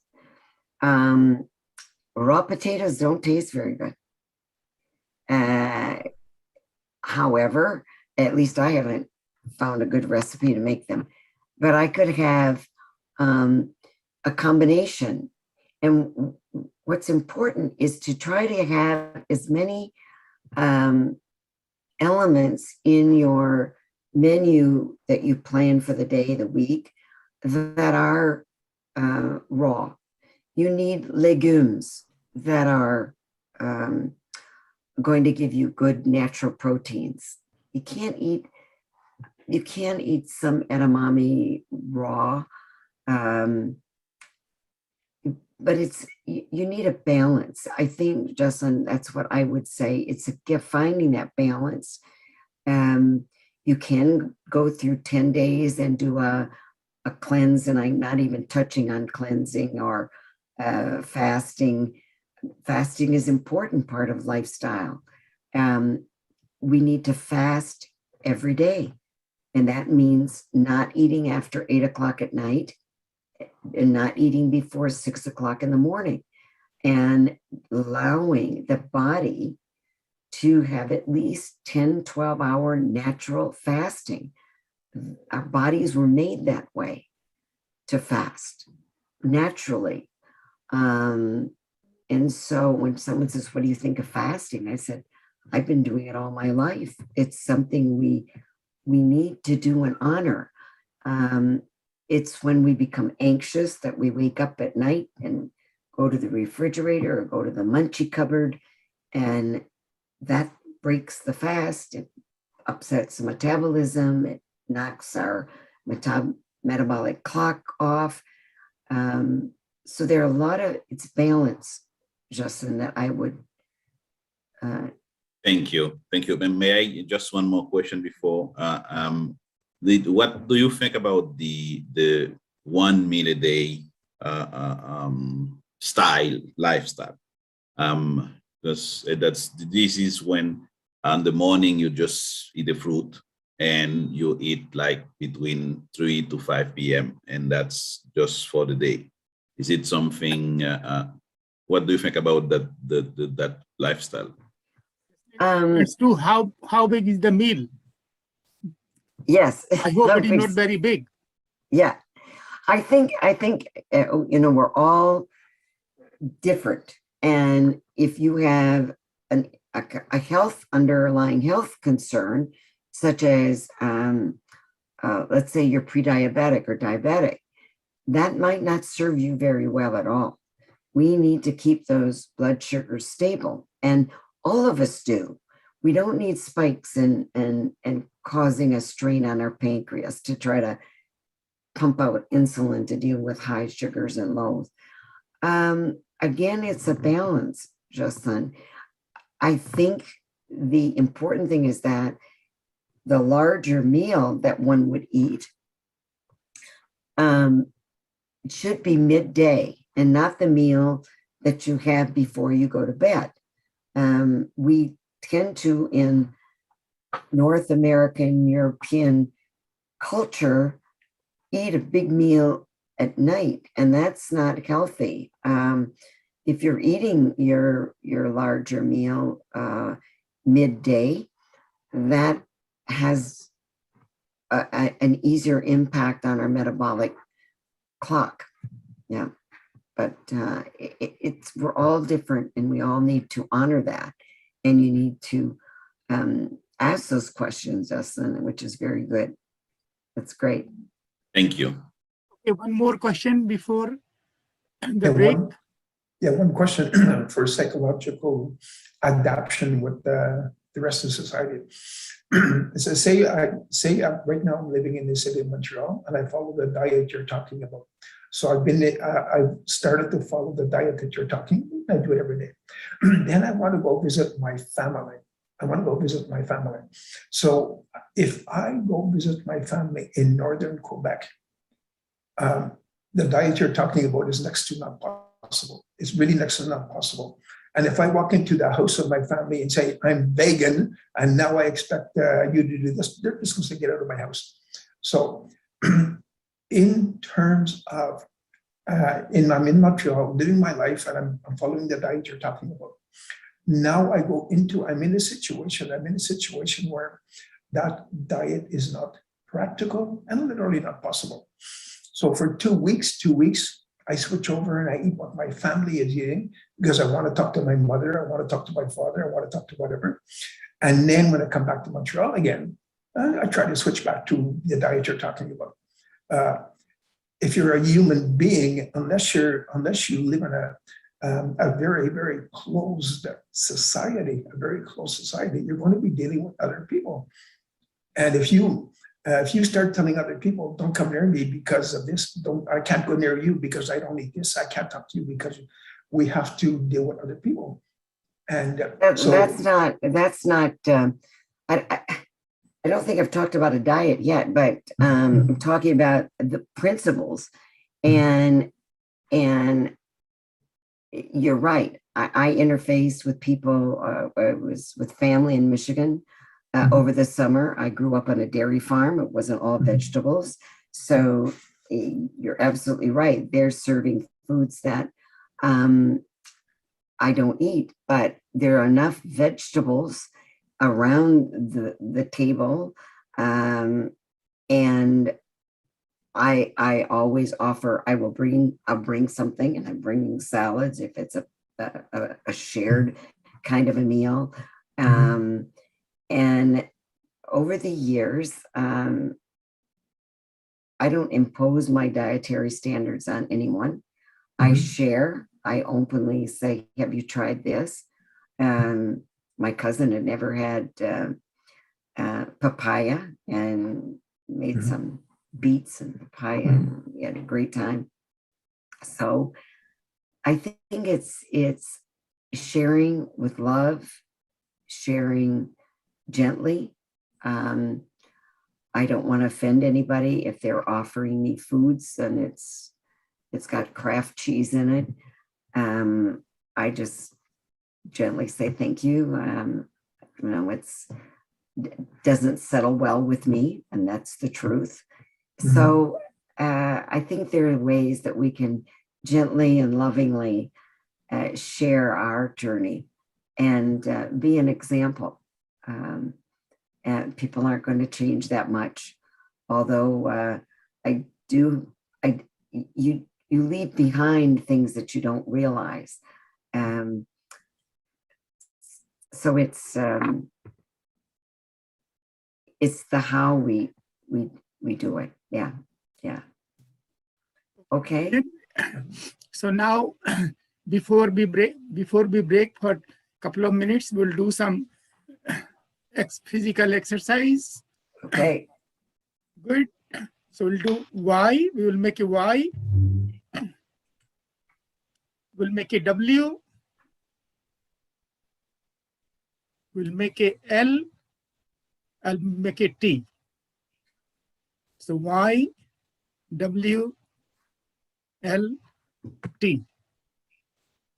Raw potatoes don't taste very good. However, at least I haven't found a good recipe to make them, but I could have a combination. And what's important is to try to have as many elements in your menu that you plan for the day, the week, that are raw. You need legumes that are going to give you good natural proteins. You can't eat some edamame raw, but you need a balance. I think, Justin, that's what I would say. It's a gift finding that balance. You can go through 10 days and do a cleanse, and I'm not even touching on cleansing or fasting. Fasting is an important part of lifestyle. We need to fast every day, and that means not eating after 8 o'clock at night and not eating before 6 o'clock in the morning, and allowing the body to have at least 10, 12-hour natural fasting. Our bodies were made that way, to fast naturally. And so when someone says, "What do you think of fasting?" I said, "I've been doing it all my life. It's something we need to do and honor." It's when we become anxious that we wake up at night and go to the refrigerator or go to the munchie cupboard, and that breaks the fast. It upsets the metabolism. It knocks our metabolic clock off. So there are a lot of, it's balance, Justin, that I would. Thank you. And may I just one more question before? What do you think about the 1 meal a day lifestyle? Because this is when in the morning you just eat a fruit and you eat like between 3 to 5 p.m. and that's just for the day. Is it something? What do you think about that lifestyle? It's true. How big is the meal? Yes. I hope it is not very big. Yeah. I think we're all different. And if you have a underlying health concern, such as, let's say you're pre-diabetic or diabetic, that might not serve you very well at all. We need to keep those blood sugars stable. And all of us do. We don't need spikes and causing a strain on our pancreas to try to pump out insulin to deal with high sugars and lows. Again, it's a balance, Justin. I think the important thing is that the larger meal that one would eat should be midday and not the meal that you have before you go to bed. We tend to, in North American, European culture, eat a big meal at night, and that's not healthy. If you're eating your larger meal midday, that has an easier impact on our metabolic clock. Yeah. But we're all different, and we all need to honor that. And you need to ask those questions, Justin, which is very good. That's great. Thank you. Okay, one more question before the Yeah, break. one question for psychological adaptation with the rest of society. So say right now I'm living in the city of Montreal, and I follow the diet you're talking about. So I've started to follow the diet that you're talking about. I do it every day. Then I want to go visit my family. So if I go visit my family in northern Quebec, the diet you're talking about is next to not possible. It's really next to not possible. And if I walk into the house of my family and say, I'm vegan, and now I expect you to do this, they're just going to get out of my house. So in terms of, I'm in Montreal, living my life, and I'm following the diet you're talking about. Now I'm in a situation where that diet is not practical and literally not possible. So for 2 weeks, I switch over and I eat what my family is eating because I want to talk to my mother, I want to talk to my father, I want to talk to whatever. And then when I come back to Montreal again, I try to switch back to the diet you're talking about. If you're a human being, unless you live in a very, very closed society, you're going to be dealing with other people. And if you start telling other people, don't come near me because of this, I can't go near you because I don't eat this, I can't talk to you because we have to deal with other people. And so that's not, I don't think I've talked about a diet yet, but I'm talking about the principles, and you're right. I interfaced with people. I was with family in Michigan over the summer. I grew up on a dairy farm. It wasn't all vegetables. So you're absolutely right. They're serving foods that I don't eat, but there are enough vegetables around the table. And I always offer, I'll bring something, and I'm bringing salads if it's a shared kind of a meal. And over the years, I don't impose my dietary standards on anyone. I share, I openly say, have you tried this? My cousin had never had papaya and made some beets and papaya, and we had a great time. So I think it's sharing with love, sharing gently. I don't want to offend anybody if they're offering me foods and it's got Kraft cheese in it. I just gently say thank you. Doesn't settle well with me, and that's the truth. So I think there are ways that we can gently and lovingly share our journey and be an example. And people aren't going to change that much, although you leave behind things that you don't realize. So it's the how we do it. Yeah. Okay. So now, before we break for a couple of minutes, we'll do some physical exercise. Okay. Good. So we'll do Y. We will make a Y. We'll make a W. We'll make a L. I'll make a T. So Y, W, L, T.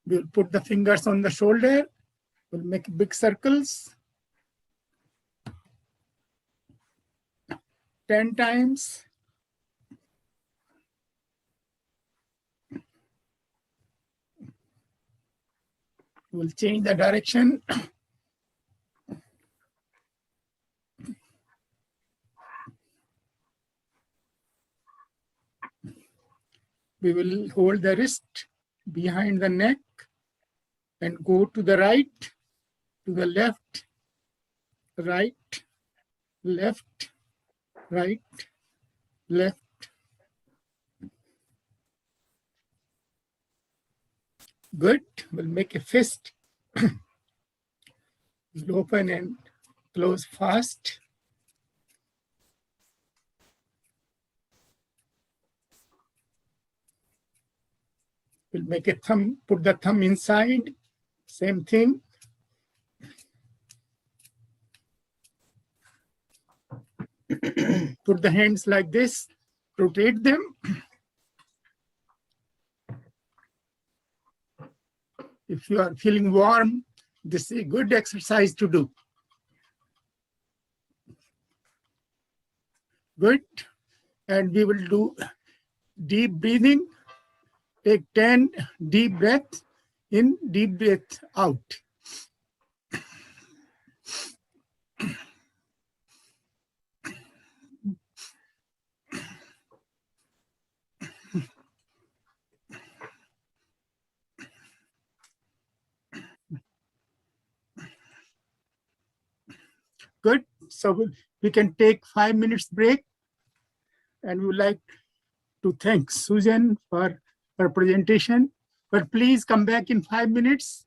We'll put the fingers on the shoulder. We'll make big circles. 10 times. We'll change the direction. We will hold the wrist behind the neck and go to the right, to the left, right, left, right, left. Good. We'll make a fist. We'll open and close fast. We'll make a thumb, put the thumb inside. Same thing. Put the hands like this, rotate them. If you are feeling warm, this is a good exercise to do. Good. And we will do deep breathing. Take 10 deep breaths in, deep breath out. Good. So we can take 5 minutes break. And we would like to thank Susan for her presentation. But please come back in 5 minutes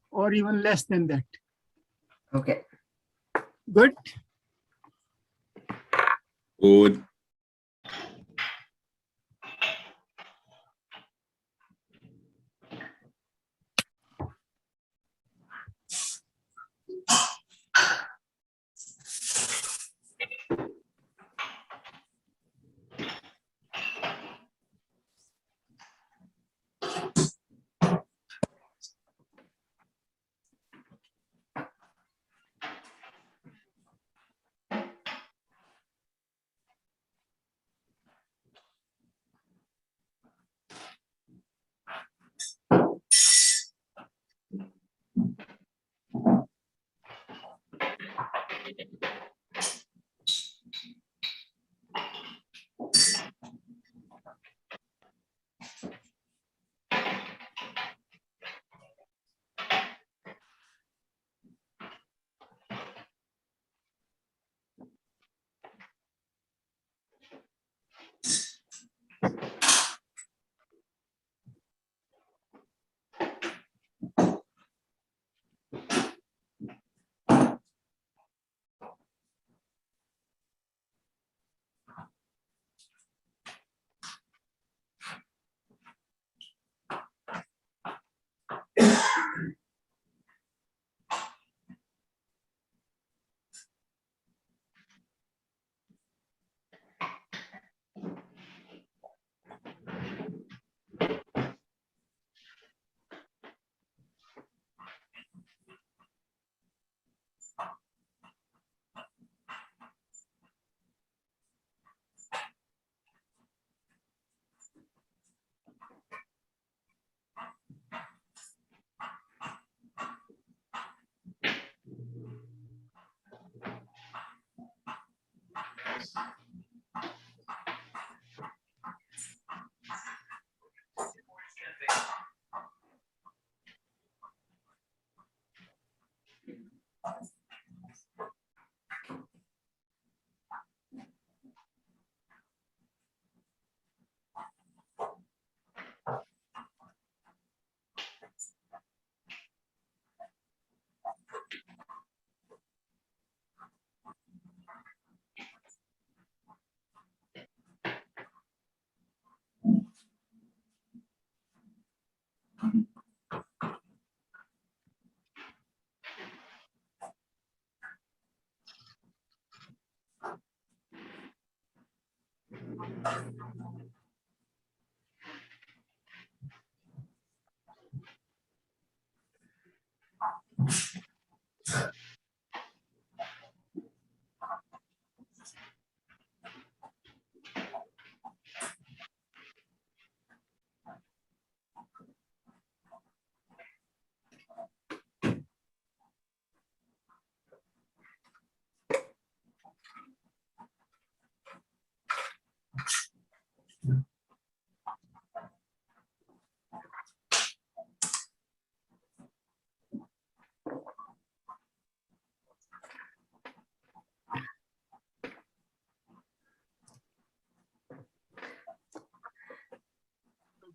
or even less than that. Okay. Good. Good.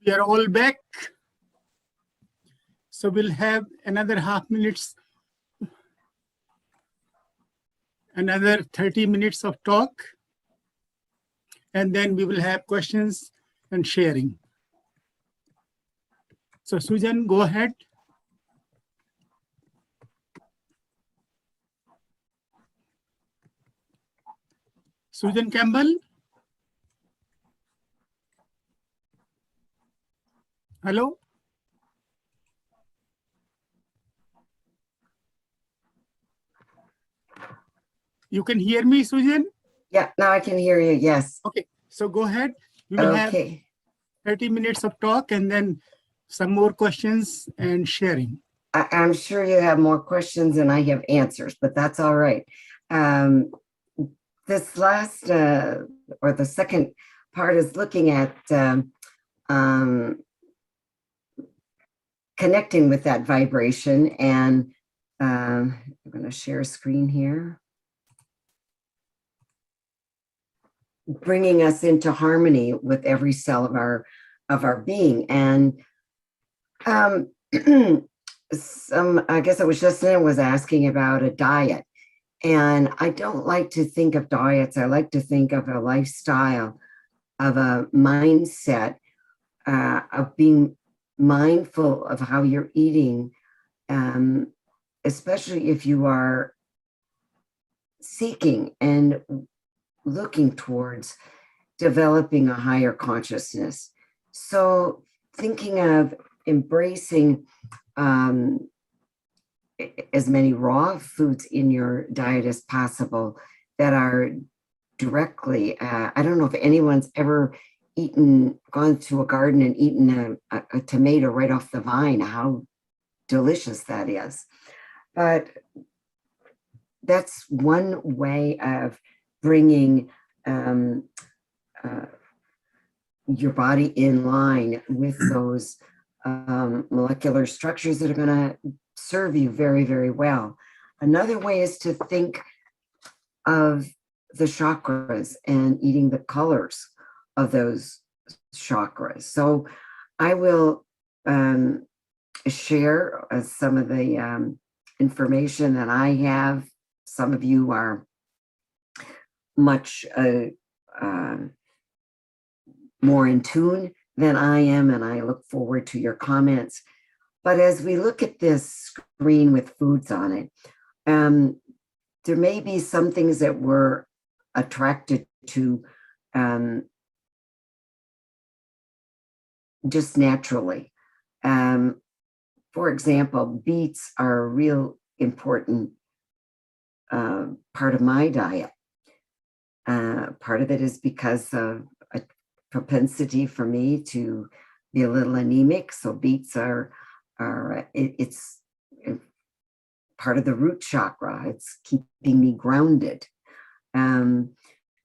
We are all back. So we'll have another half minutes, another 30 minutes of talk, and then we will have questions and sharing. So Susan, go ahead. Susan Campbell. Hello. You can hear me, Susan? Yeah, now I can hear you. Yes. Okay, so go ahead. We will have Okay. 30 minutes of talk and then some more questions and sharing. I'm sure you have more questions than I have answers, but that's all right. This last or the second part is looking at connecting with that vibration, and I'm going to share a screen here. Bringing us into harmony with every cell of our being. And I guess I was just in was asking about a diet. And I don't like to think of diets. I like to think of a lifestyle, of a mindset, of being mindful of how you're eating, especially if you are seeking and looking towards developing a higher consciousness. So thinking of embracing as many raw foods in your diet as possible that are directly, I don't know if anyone's ever gone to a garden and eaten a tomato right off the vine, how delicious that is. But that's one way of bringing your body in line with those molecular structures that are going to serve you very, very well. Another way is to think of the chakras and eating the colors of those chakras. So I will share some of the information that I have. Some of you are much more in tune than I am, and I look forward to your comments. But as we look at this screen with foods on it, there may be some things that we're attracted to just naturally. For example, beets are a real important part of my diet. Part of it is because of a propensity for me to be a little anemic. So beets it's part of the root chakra. It's keeping me grounded.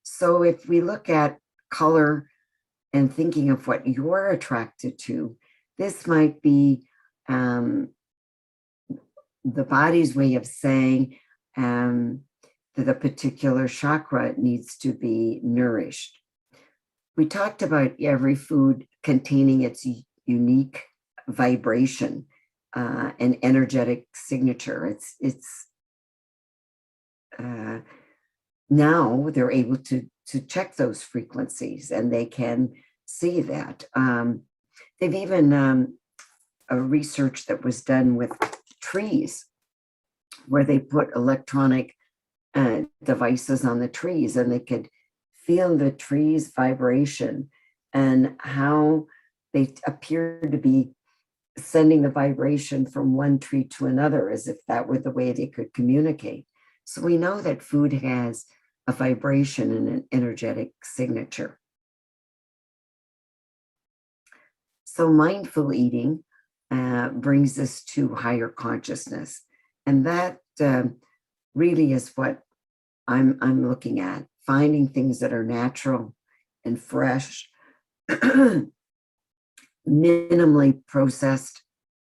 So if we look at color and thinking of what you're attracted to, this might be the body's way of saying that a particular chakra needs to be nourished. We talked about every food containing its unique vibration and energetic signature. It's now they're able to check those frequencies, and they can see that. They've even a research that was done with trees, where they put electronic devices on the trees, and they could feel the trees' vibration and how they appear to be sending the vibration from one tree to another, as if that were the way they could communicate. So we know that food has a vibration and an energetic signature. So mindful eating brings us to higher consciousness. And that really is what I'm looking at, finding things that are natural and fresh, minimally processed,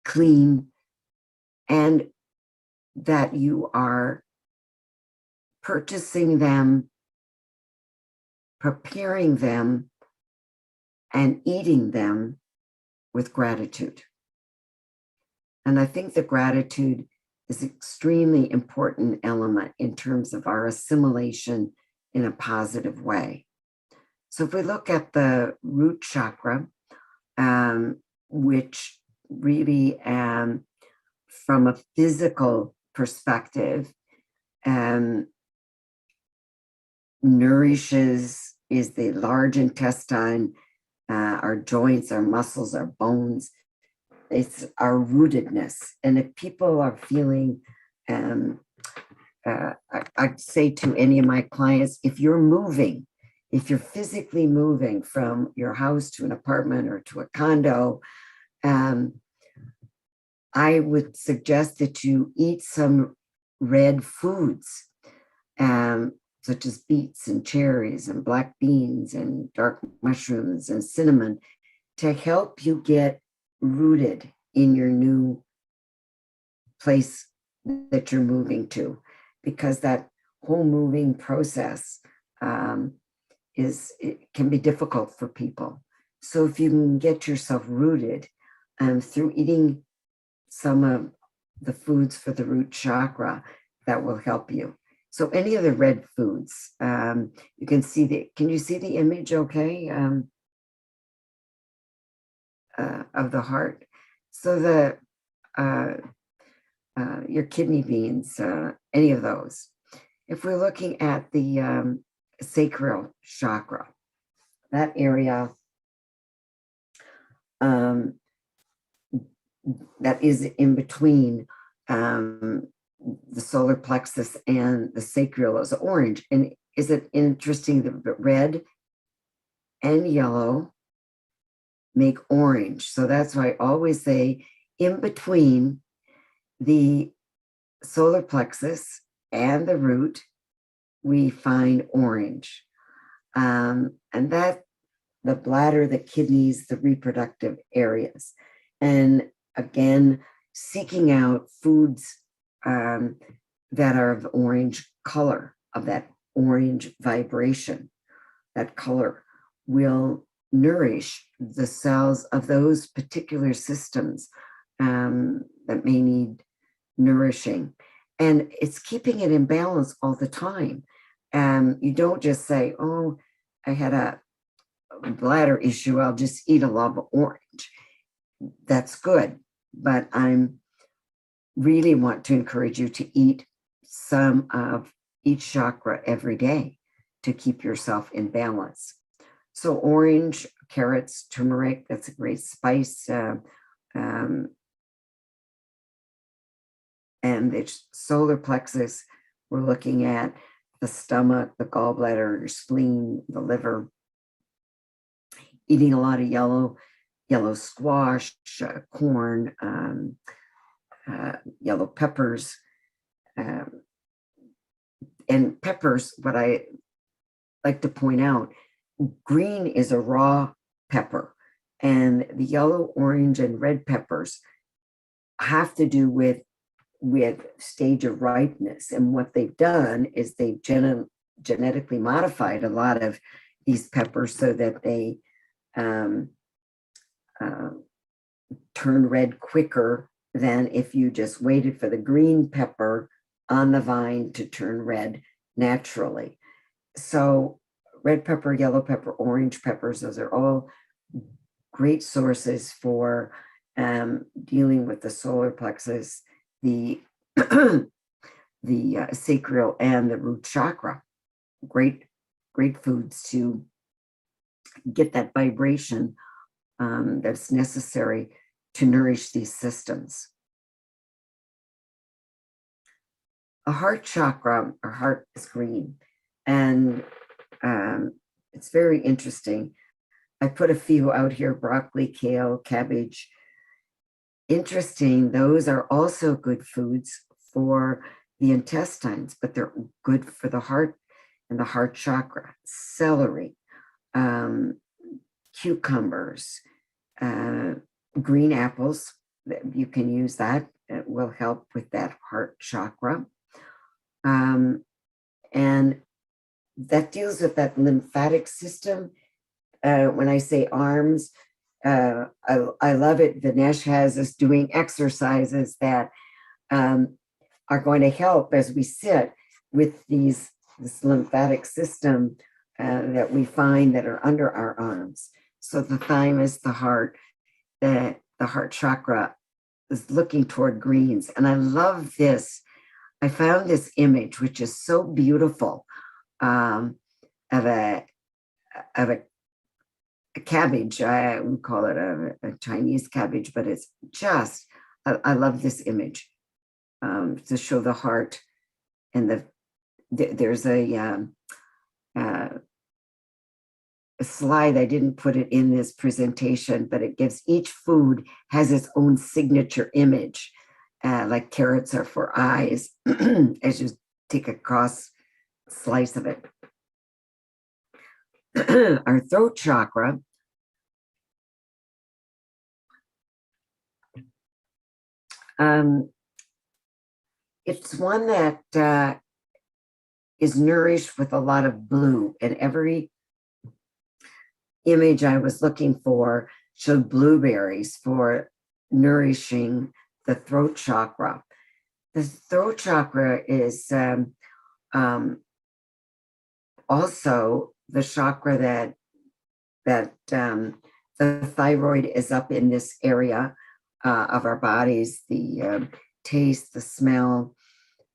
clean, and that you are purchasing them, preparing them, and eating them with gratitude. And I think the gratitude is an extremely important element in terms of our assimilation in a positive way. So if we look at the root chakra, which really, from a physical perspective, nourishes, is the large intestine, our joints, our muscles, our bones. It's our rootedness. And if people are feeling, I'd say to any of my clients, if you're moving, if you're physically moving from your house to an apartment or to a condo, I would suggest that you eat some red foods, such as beets and cherries and black beans and dark mushrooms and cinnamon, to help you get rooted in your new place that you're moving to, because that whole moving process it can be difficult for people. So if you can get yourself rooted through eating some of the foods for the root chakra, that will help you. So any of the red foods, you can see can you see the image okay, of the heart? So your kidney beans, any of those. If we're looking at the sacral chakra, that area that is in between the solar plexus and the sacral is orange. And is it interesting that red and yellow make orange? So that's why I always say in between the solar plexus and the root, we find orange. And that, the bladder, the kidneys, the reproductive areas. And again, seeking out foods that are of orange color, of that orange vibration. That color will nourish the cells of those particular systems that may need nourishing. And it's keeping it in balance all the time. You don't just say, oh, I had a bladder issue, I'll just eat a lot of orange. That's good, but I'm really want to encourage you to eat some of each chakra every day to keep yourself in balance. So orange, carrots, turmeric, that's a great spice. And the solar plexus, we're looking at the stomach, the gallbladder, your spleen, the liver. Eating a lot of yellow squash, corn, yellow peppers. And peppers, what I like to point out, green is a raw pepper, and the yellow, orange, and red peppers have to do with stage of ripeness. And what they've done is they've genetically modified a lot of these peppers so that they turn red quicker than if you just waited for the green pepper on the vine to turn red naturally. So red pepper, yellow pepper, orange peppers, those are all great sources for dealing with the solar plexus, the sacral and the root chakra. Great foods to get that vibration that's necessary to nourish these systems. A heart chakra, our heart is green, and it's very interesting. I put a few out here: broccoli, kale, cabbage. Interesting, those are also good foods for the intestines, but they're good for the heart and the heart chakra. Celery, cucumbers, green apples, you can use that. It will help with that heart chakra. And that deals with that lymphatic system. When I say arms, I love it. Vinesh has us doing exercises that are going to help as we sit with this lymphatic system that we find that are under our arms. So the thymus, the heart chakra is looking toward greens. And I love this. I found this image, which is so beautiful, of a cabbage. I would call it a Chinese cabbage, but it's just, I love this image to show the heart. And there's a slide. I didn't put it in this presentation, but it gives each food has its own signature image. Like carrots are for eyes, as you take a cross slice of it. Our throat chakra it's one that is nourished with a lot of blue, and every image I was looking for showed blueberries for nourishing the throat chakra. The throat chakra is also the chakra that the thyroid is up in this area of our bodies, the taste, the smell.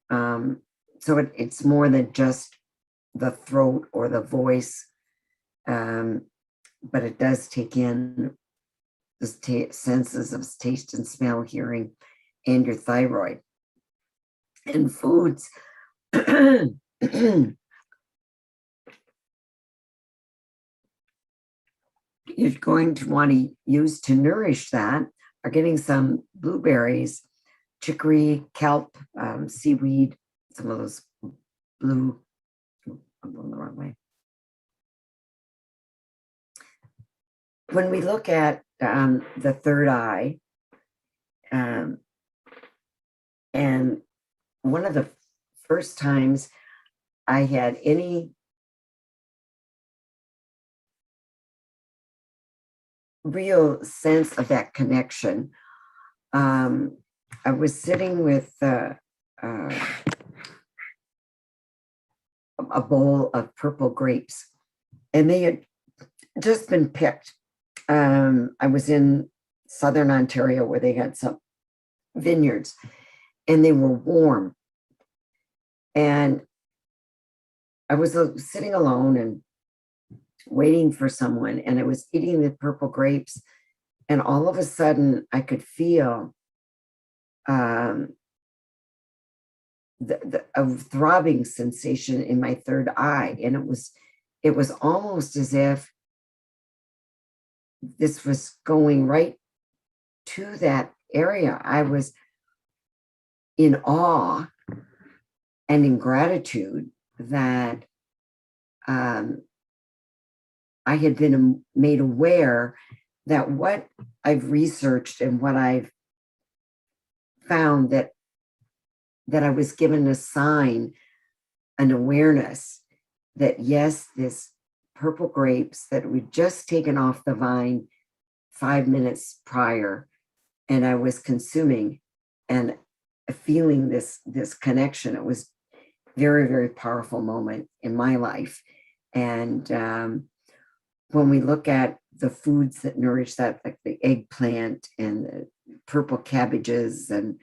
So it's more than just the throat or the voice, but it does take in the senses of taste and smell, hearing, and your thyroid. And foods you're going to want to use to nourish that are getting some blueberries, chicory, kelp, seaweed, some of those blue, I'm going the wrong way. When we look at the third eye, and one of the first times I had any real sense of that connection, I was sitting with a bowl of purple grapes, and they had just been picked. I was in southern Ontario where they had some vineyards, and they were warm. And I was sitting alone and waiting for someone, and I was eating the purple grapes, and all of a sudden I could feel a throbbing sensation in my third eye, and it was almost as if this was going right to that area. I was in awe and in gratitude that I had been made aware that what I've researched and what I've found, that I was given a sign, an awareness that yes, this purple grapes that we'd just taken off the vine 5 minutes prior, and I was consuming and feeling this connection. It was very, very powerful moment in my life. And when we look at the foods that nourish that, like the eggplant and the purple cabbages and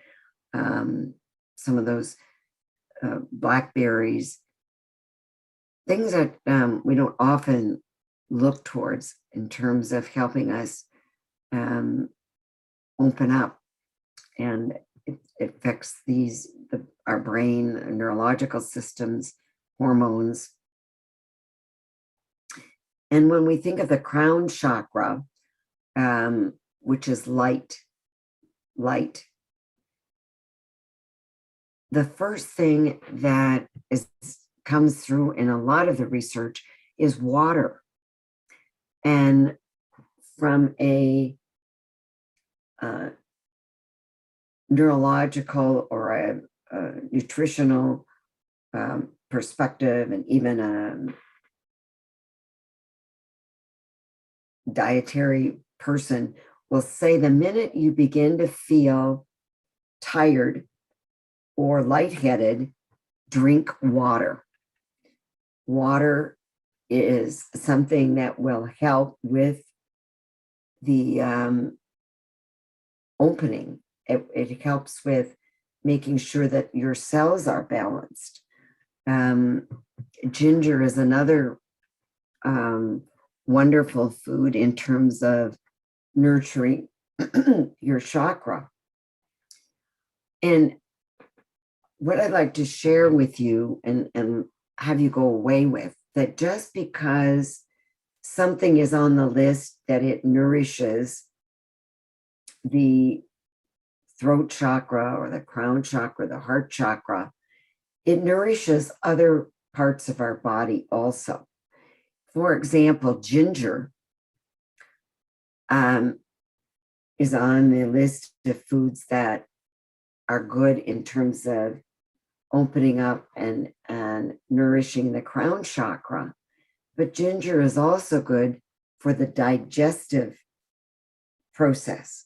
some of those blackberries, things that we don't often look towards in terms of helping us open up, and it affects our brain, our neurological systems, hormones. And when we think of the crown chakra, which is light, the first thing that comes through in a lot of the research is water. And from a neurological or a nutritional perspective, and even a dietary person will say the minute you begin to feel tired or lightheaded, drink water. Water is something that will help with the opening. It helps with making sure that your cells are balanced. Ginger is another wonderful food in terms of nurturing your chakra. And what I'd like to share with you and have you go away with, that just because something is on the list that it nourishes the throat chakra or the crown chakra, the heart chakra, it nourishes other parts of our body also. For example, ginger is on the list of foods that are good in terms of opening up and nourishing the crown chakra. But ginger is also good for the digestive process,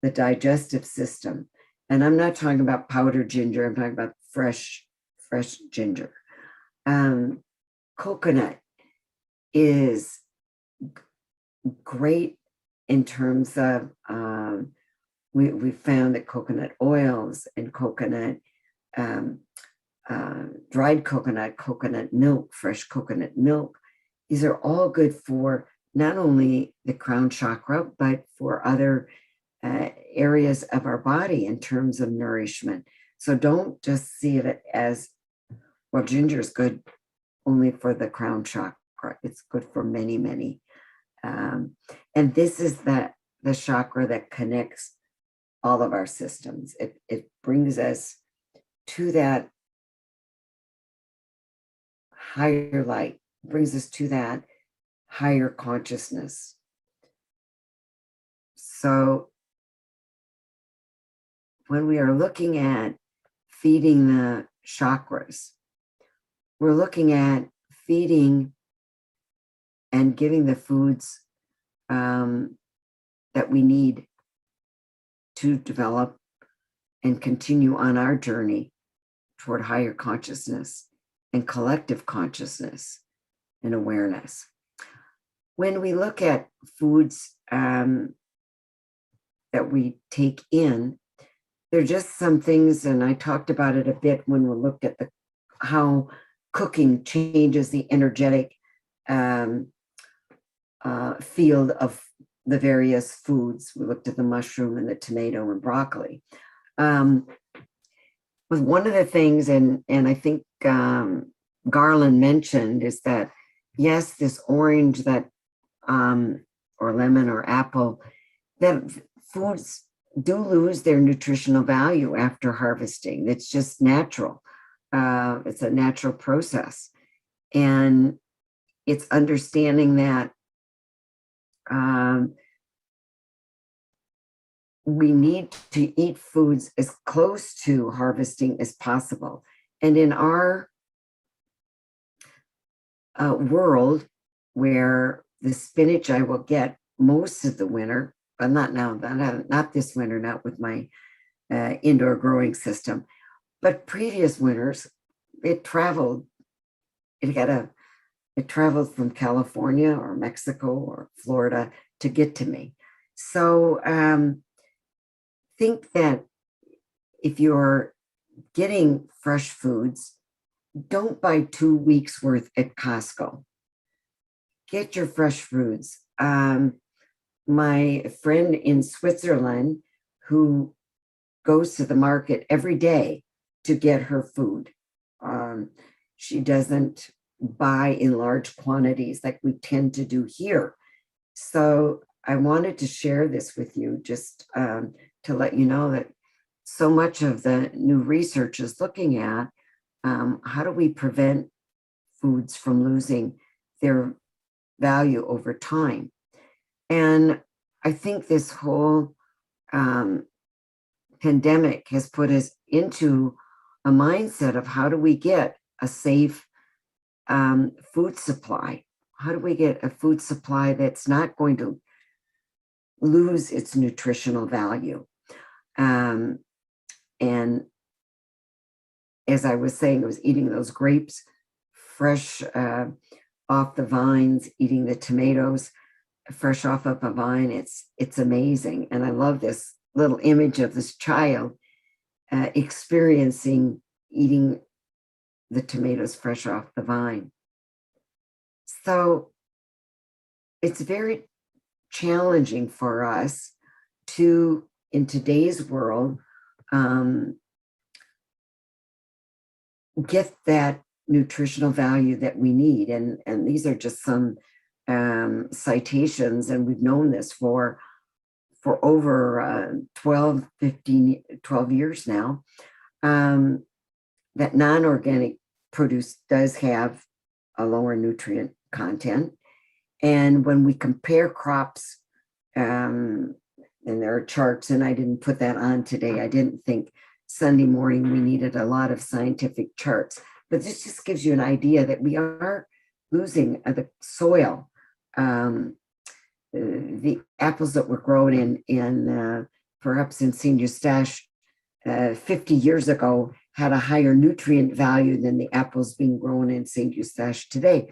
the digestive system. And I'm not talking about powdered ginger, I'm talking about fresh ginger. Coconut is great in terms of, we found that coconut oils and coconut, dried coconut milk, fresh coconut milk, these are all good for not only the crown chakra, but for other areas of our body in terms of nourishment. So don't just see it as, well, ginger is good only for the crown chakra. It's good for many, many. And this is the chakra that connects all of our systems. It brings us to that higher light, brings us to that higher consciousness. So when we are looking at feeding the chakras, we're looking at feeding and giving the foods that we need to develop and continue on our journey toward higher consciousness and collective consciousness and awareness. When we look at foods that we take in, they're just some things, and I talked about it a bit when we looked at how cooking changes the energetic field of the various foods. We looked at the mushroom and the tomato and broccoli. But one of the things, and I think Garland mentioned, is that yes, this orange that or lemon or apple, that foods do lose their nutritional value after harvesting. It's just natural. It's a natural process. And it's understanding that we need to eat foods as close to harvesting as possible. And in our world, where the spinach I will get most of the winter, but not now, not this winter, not with my indoor growing system, but previous winters, it traveled from California or Mexico or Florida to get to me. So think that if you're getting fresh foods, don't buy 2 weeks worth at Costco. Get your fresh foods. My friend in Switzerland who goes to the market every day to get her food. She doesn't buy in large quantities like we tend to do here. So I wanted to share this with you just to let you know that so much of the new research is looking at how do we prevent foods from losing their value over time. And I think this whole pandemic has put us into a mindset of how do we get a safe food supply? How do we get a food supply that's not going to lose its nutritional value. And as I was saying, I was eating those grapes fresh off the vines, eating the tomatoes fresh off of a vine. It's amazing. And I love this little image of this child experiencing eating the tomatoes fresh off the vine. So it's very challenging for us to, in today's world, get that nutritional value that we need. And these are just some citations, and we've known this for over 12 years now, that non-organic produce does have a lower nutrient content. And when we compare crops, and there are charts, and I didn't put that on today. I didn't think Sunday morning we needed a lot of scientific charts, but this just gives you an idea that we are losing the soil. The apples that were grown in perhaps in Saint-Eustache 50 years ago had a higher nutrient value than the apples being grown in Saint-Eustache today,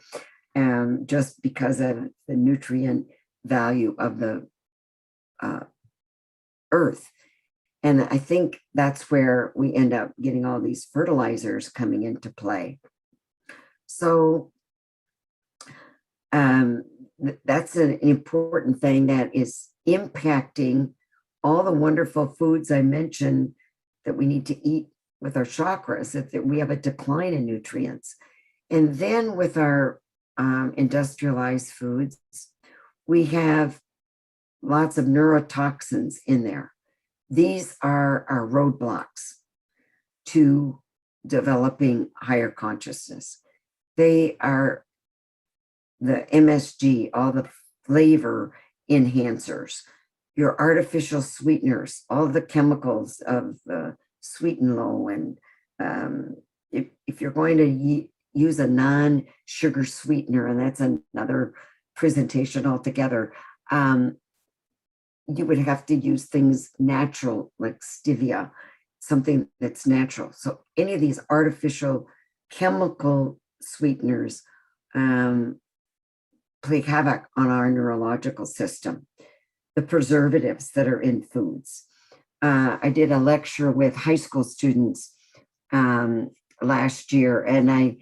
just because of the nutrient value of the earth. And I think that's where we end up getting all these fertilizers coming into play. So that's an important thing that is impacting all the wonderful foods I mentioned that we need to eat with our chakras, that we have a decline in nutrients. And then with our industrialized foods, we have lots of neurotoxins in there. These are our roadblocks to developing higher consciousness. They are the MSG, all the flavor enhancers, your artificial sweeteners, all the chemicals of sweet and low. And if you're going to use a non-sugar sweetener, and that's another presentation altogether, you would have to use things natural, like stevia, something that's natural. So any of these artificial chemical sweeteners play havoc on our neurological system. The preservatives that are in foods. I did a lecture with high school students last year, and I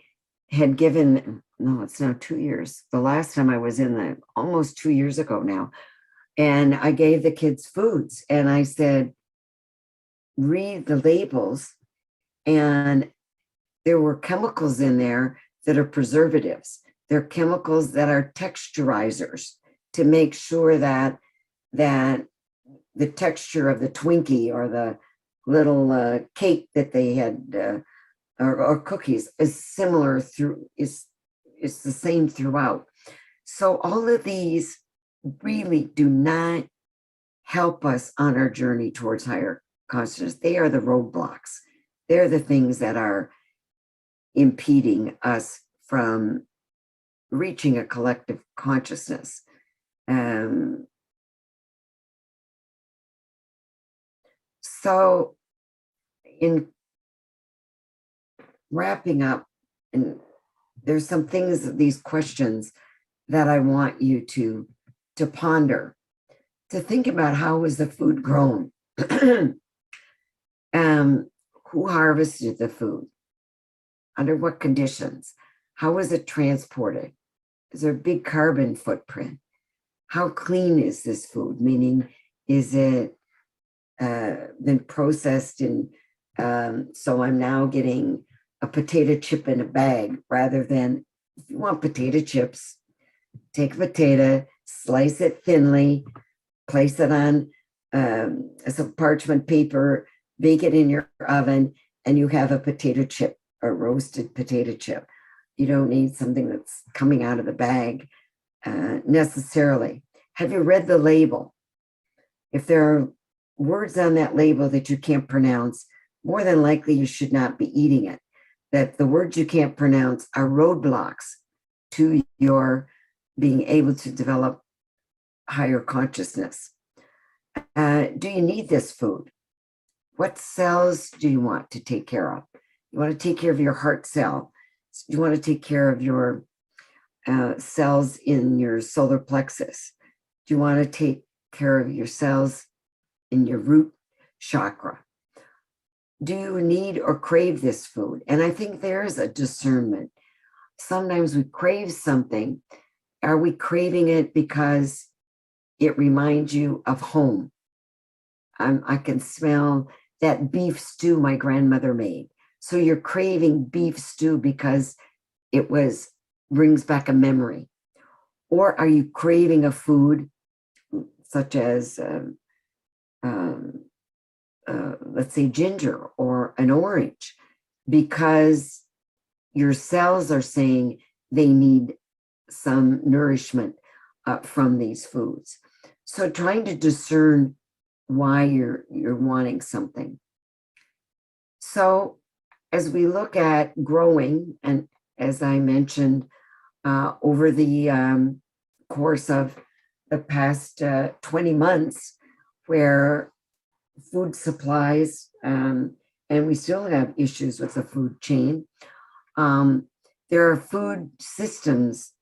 had given, no, it's now 2 years. The last time I was in almost 2 years ago now. And I gave the kids foods, and I said, read the labels. And there were chemicals in there that are preservatives. They're chemicals that are texturizers to make sure that the texture of the Twinkie or the little cake that they had, or cookies, is similar is the same throughout. So all of these really do not help us on our journey towards higher consciousness. They are the roadblocks. They're the things that are impeding us from reaching a collective consciousness. So in wrapping up, and there's some things, these questions that I want you to ponder, to think about: how was the food grown? Who harvested the food? Under what conditions? How was it transported? Is there a big carbon footprint? How clean is this food? Meaning, is it been processed in, so I'm now getting a potato chip in a bag, rather than, if you want potato chips, take a potato, slice it thinly, place it on some parchment paper, bake it in your oven, and you have a potato chip, a roasted potato chip. You don't need something that's coming out of the bag necessarily. Have you read the label? If there are words on that label that you can't pronounce, more than likely you should not be eating it. That the words you can't pronounce are roadblocks to your being able to develop higher consciousness. Do you need this food? What cells do you want to take care of? You want to take care of your heart cell. You want to take care of your cells in your solar plexus. Do you want to take care of your cells in your root chakra? Do you need or crave this food? And I think there's a discernment. Sometimes we crave something. Are we craving it because it reminds you of home? I can smell that beef stew my grandmother made. So you're craving beef stew because it brings back a memory. Or are you craving a food such as, let's say, ginger or an orange, because your cells are saying they need some nourishment from these foods. So trying to discern why you're wanting something. So as we look at growing, and as I mentioned, over the course of the past 20 months, where food supplies, and we still have issues with the food chain, there are food systems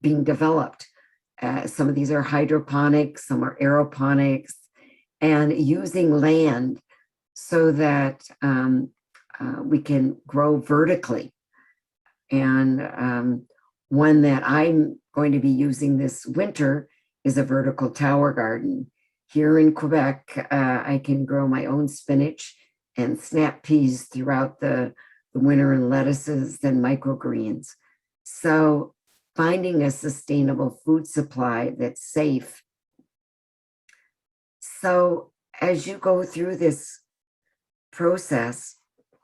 being developed. Some of these are hydroponics, some are aeroponics, and using land so that we can grow vertically. And one that I'm going to be using this winter is a vertical tower garden. Here in Quebec, I can grow my own spinach and snap peas throughout the winter, and lettuces and microgreens. So finding a sustainable food supply that's safe. So as you go through this process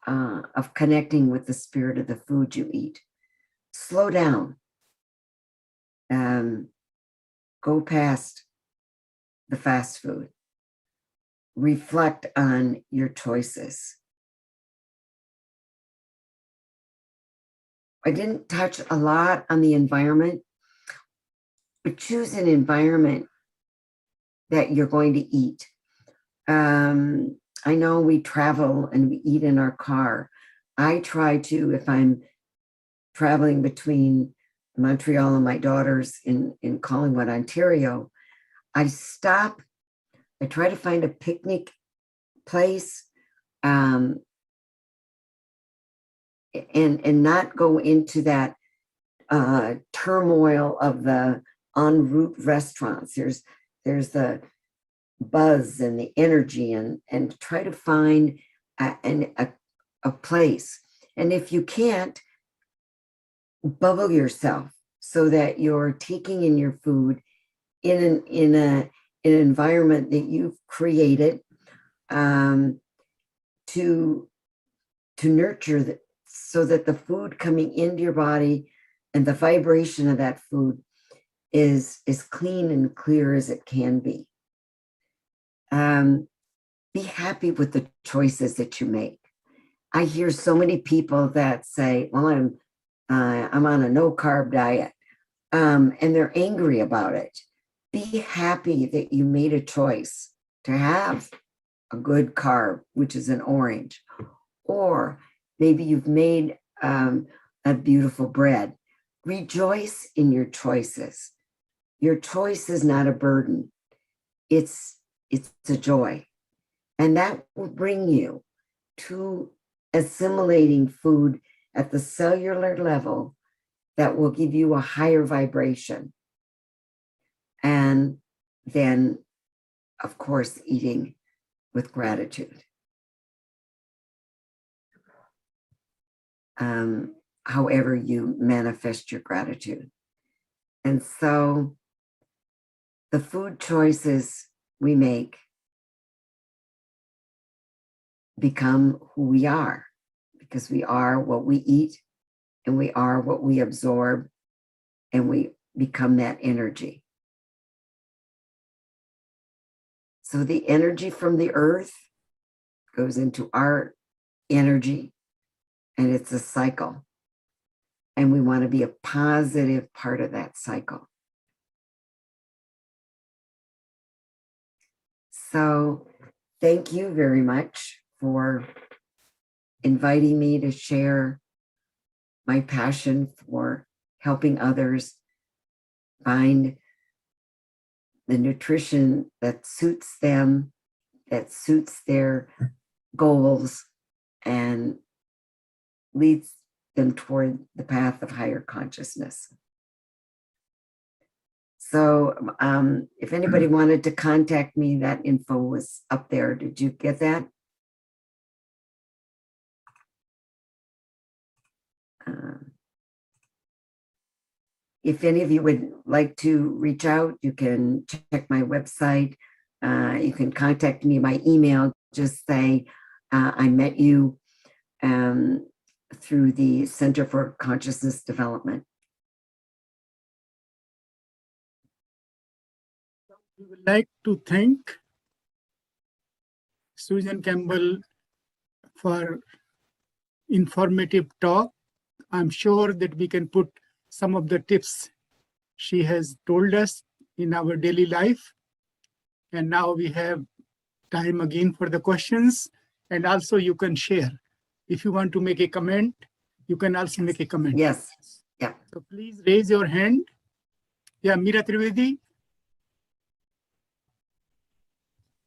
of connecting with the spirit of the food you eat, slow down. Go past the fast food. Reflect on your choices. I didn't touch a lot on the environment, but choose an environment that you're going to eat. I know we travel and we eat in our car. I try to, if I'm traveling between Montreal and my daughters in Collingwood, Ontario, I stop, I try to find a picnic place, and not go into that turmoil of the en route restaurants. There's the buzz and the energy, and try to find a place. And if you can't, bubble yourself so that you're taking in your food in an environment that you've created to nurture so that the food coming into your body and the vibration of that food is as clean and clear as it can be. Be happy with the choices that you make. I hear so many people that say, well, I'm on a no carb diet, and they're angry about it. Be happy that you made a choice to have a good carb, which is an orange, or maybe you've made a beautiful bread. Rejoice in your choices. Your choice is not a burden. It's a joy. And that will bring you to assimilating food at the cellular level that will give you a higher vibration. And then, of course, eating with gratitude. However you manifest your gratitude. And so the food choices we make become who we are, because we are what we eat, and we are what we absorb, and we become that energy. So the energy from the earth goes into our energy, and it's a cycle. And we want to be a positive part of that cycle. So thank you very much for inviting me to share my passion for helping others find the nutrition that suits them, that suits their goals, and leads them toward the path of higher consciousness. So if anybody wanted to contact me, that info was up there. Did you get that? If any of you would like to reach out, you can check my website. You can contact me by email. Just say, I met you through the Center for Consciousness Development. We would like to thank Susan Campbell for informative talk. I'm sure that we can put some of the tips she has told us in our daily life. And now we have time again for the questions. And also you can share. If you want to make a comment, you can also make a comment. Yes. Yeah. So please raise your hand. Yeah, Meera Trivedi.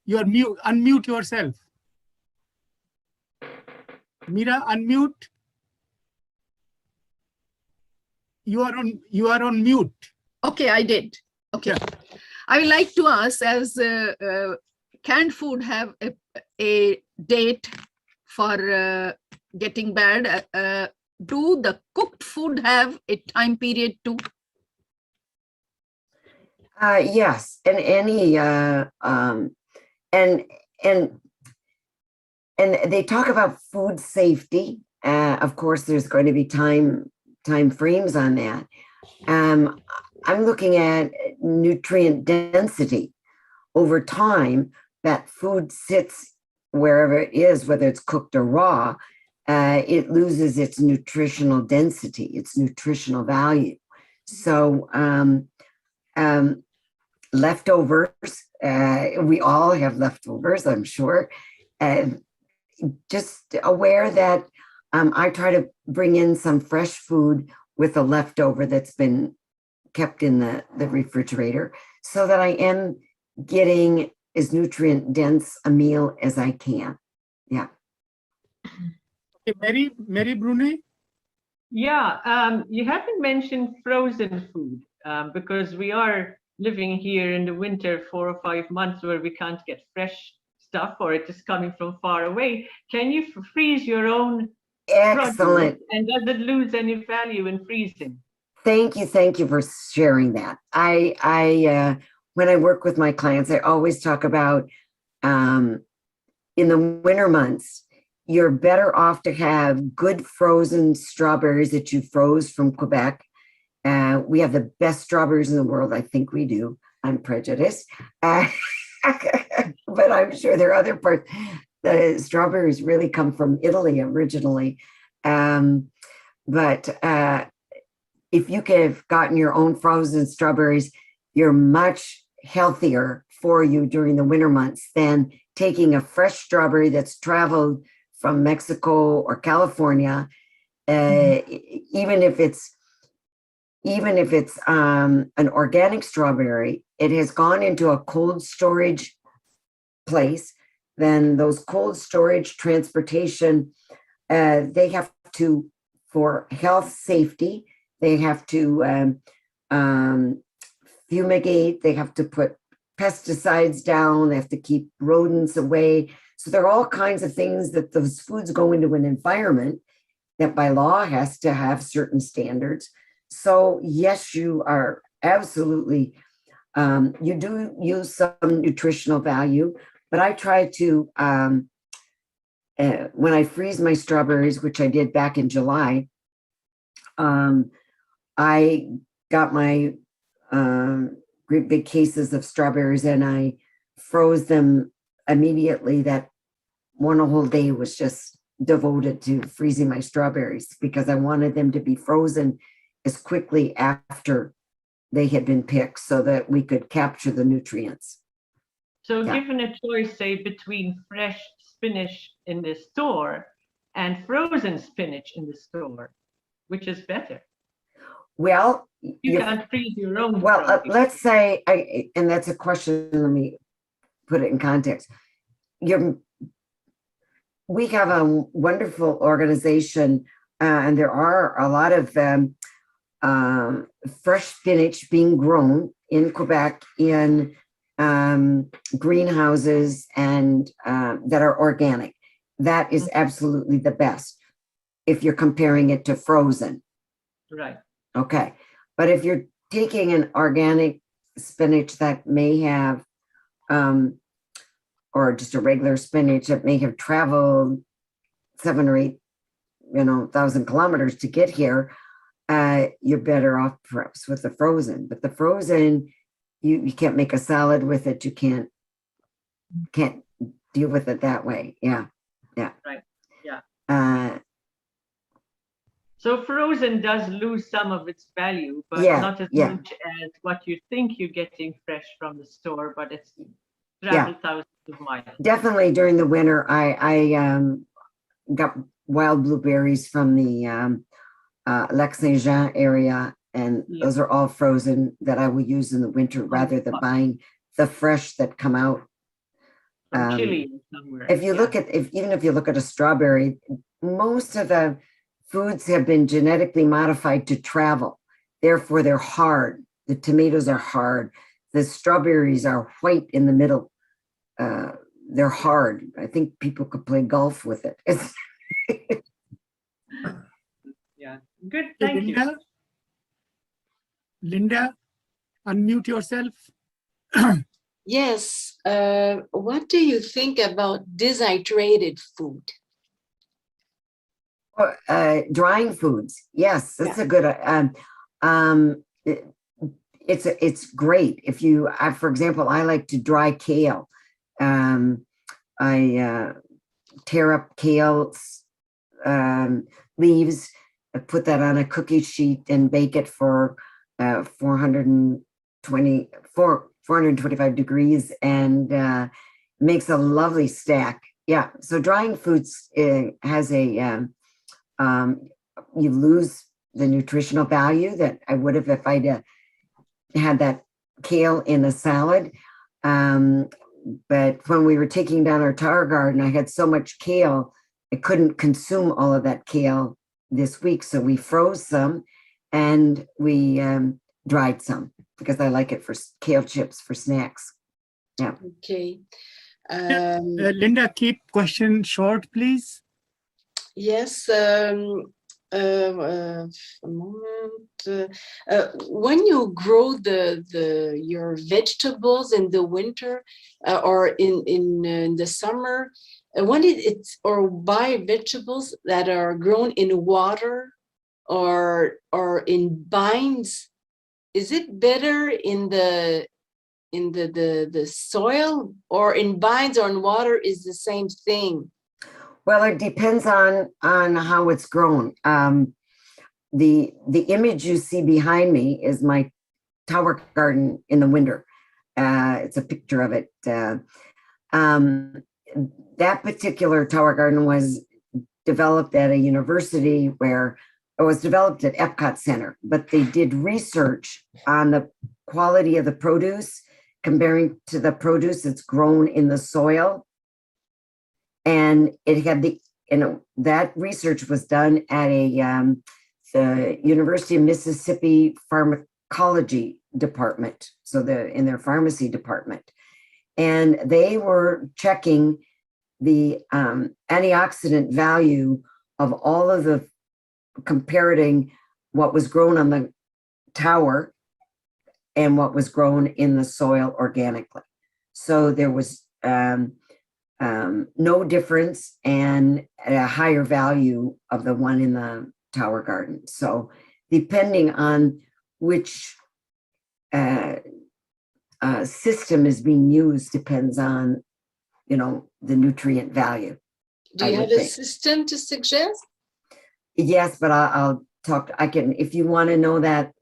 You are mute. Unmute yourself. Meera, unmute. You are on mute. Okay, I did. Okay. Yeah. I would like to ask, as canned food have a date for getting bad, do the cooked food have a time period too? Yes, and any and they talk about food safety. Of course, there's going to be time frames on that. I'm looking at nutrient density over time. That food sits wherever it is, whether it's cooked or raw. It loses its nutritional density, its nutritional value. So leftovers, we all have leftovers, I'm sure. Just aware that I try to bring in some fresh food with a leftover that's been kept in the refrigerator, so that I am getting as nutrient dense a meal as I can. Yeah. Okay, Mary Brune. Yeah, you haven't mentioned frozen food because we are living here in the winter 4 or 5 months where we can't get fresh stuff, or it is coming from far away. Can you freeze your own? Excellent. And does it lose any value in freezing? Thank you for sharing that. I when I work with my clients, I always talk about in the winter months, you're better off to have good frozen strawberries that you froze from Quebec. We have the best strawberries in the world. I think we do. I'm prejudiced. But I'm sure there are other parts. The strawberries really come from Italy originally. But if you could have gotten your own frozen strawberries, you're much healthier for you during the winter months than taking a fresh strawberry that's traveled from Mexico or California. Even if it's an organic strawberry, it has gone into a cold storage place. Then those cold storage transportation, they have to, for health safety, they have to fumigate, they have to put pesticides down, they have to keep rodents away. So there are all kinds of things that those foods go into an environment that by law has to have certain standards. So yes, you are absolutely, you do use some nutritional value, but I try to, when I freeze my strawberries, which I did back in July, I got my great big cases of strawberries and I froze them immediately. That one whole day was just devoted to freezing my strawberries because I wanted them to be frozen as quickly after they had been picked so that we could capture the nutrients. So Yeah. given a choice, say, between fresh spinach in the store and frozen spinach in the store, which is better? Well, You can't freeze your own. well, frozen. let's say, and that's a question, let me put it in context. We have a wonderful organization, and there are a lot of fresh spinach being grown in Quebec in greenhouses and that are organic. That is absolutely the best if you're comparing it to frozen. Right. Okay. But if you're taking an organic spinach that may have, or just a regular spinach that may have traveled 7 or 8, 1,000 kilometers to get here, you're better off perhaps with the frozen. But the frozen, you can't make a salad with it. You can't deal with it that way. Yeah. Right. Yeah. So frozen does lose some of its value, but not as much as what you think you're getting fresh from the store, but it's traveled thousands of miles. Definitely during the winter, I got wild blueberries from the Lac-Saint-Jean area, and those are all frozen that I will use in the winter rather than buying the fresh that come out. From Chile somewhere. If you look at, even if you look at a strawberry, most of the foods have been genetically modified to travel. Therefore, they're hard. The tomatoes are hard. The strawberries are white in the middle. They're hard. I think people could play golf with it. Yeah, good. Thank you. Linda, unmute yourself. Yes. What do you think about dehydrated food? Drying foods. Yes, that's a good. It's great if you. For example, I like to dry kale. I tear up kale leaves, put that on a cookie sheet, and bake it for 425 degrees, and makes a lovely stack. Yeah. So drying foods has a you lose the nutritional value that I would have if I'd had that kale in a salad. But when we were taking down our tower garden, I had so much kale, I couldn't consume all of that kale this week. So we froze some and we dried some because I like it for kale chips for snacks. Yeah. Okay. Linda, keep question short, please. Yes. A moment. When you grow your vegetables in the winter or in the summer, when or buy vegetables that are grown in water or in binds, is it better in the soil, or in binds or in water is the same thing? Well, it depends on how it's grown. The image you see behind me is my tower garden in the winter. It's a picture of it. That particular tower garden was developed at a university where it was developed at Epcot Center, but they did research on the quality of the produce, comparing to the produce that's grown in the soil. And it had that research was done at the University of Mississippi Pharmacology Department, so in their pharmacy department, and they were checking the antioxidant value of all of the comparing what was grown on the tower and what was grown in the soil organically. So there was no difference, and a higher value of the one in the tower garden. So depending on which system is being used depends on, the nutrient value. Do you have a system to suggest? Yes, but I'll talk. I can, if you want to know that.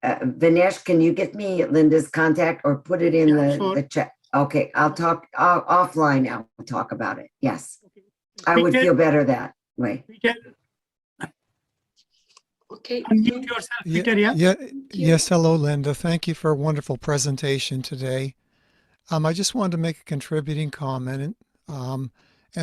Vinesh, can you get me Linda's contact or put it in the chat? Okay, I'll talk offline. I'll talk about it. Yes, I would Peter, feel better that way. Peter, Okay. unmute yourself, Peter, yeah? Yes. Hello, Linda. Thank you for a wonderful presentation today. I just wanted to make a contributing comment, and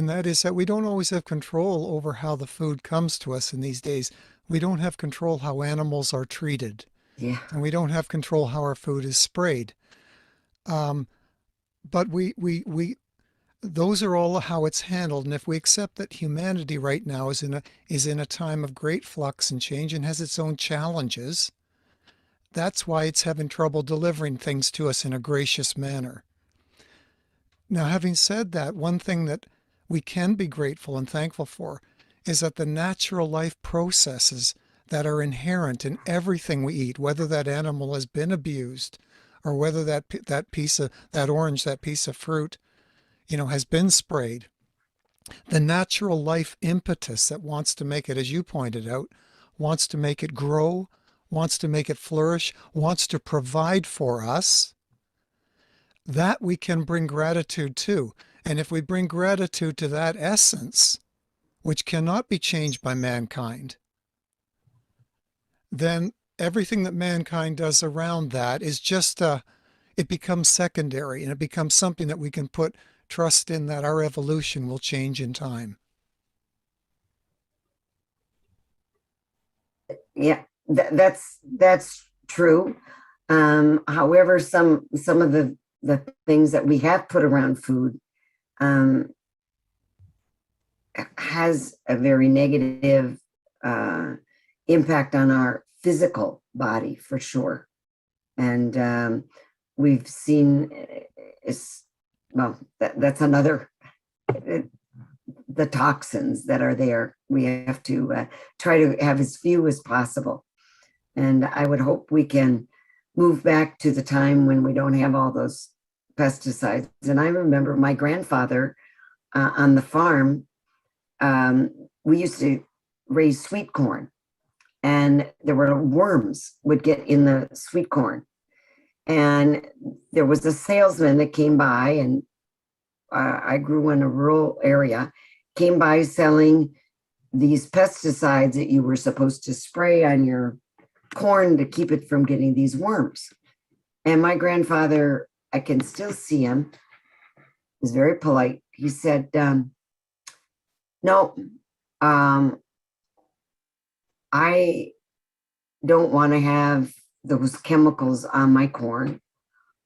that is that we don't always have control over how the food comes to us in these days. We don't have control how animals are treated, Yeah. and we don't have control how our food is sprayed. But those are all how it's handled. And if we accept that humanity right now is in a time of great flux and change and has its own challenges, that's why it's having trouble delivering things to us in a gracious manner. Now, having said that, one thing that we can be grateful and thankful for is that the natural life processes that are inherent in everything we eat, whether that animal has been abused or whether that piece of fruit, has been sprayed. The natural life impetus that wants to make it, as you pointed out, wants to make it grow, wants to make it flourish, wants to provide for us, that we can bring gratitude to. And if we bring gratitude to that essence, which cannot be changed by mankind, then everything that mankind does around that is just it becomes secondary, and it becomes something that we can put trust in that our evolution will change in time. Yeah, that's true. However, some of the things that we have put around food has a very negative impact on our physical body, for sure. And we've seen, that's another, the toxins that are there. We have to try to have as few as possible. And I would hope we can move back to the time when we don't have all those pesticides. And I remember my grandfather on the farm, we used to raise sweet corn, and there were worms would get in the sweet corn. And there was a salesman that came by, and I grew in a rural area, came by selling these pesticides that you were supposed to spray on your corn to keep it from getting these worms. And my grandfather, I can still see him, was very polite. He said, no, I don't want to have those chemicals on my corn.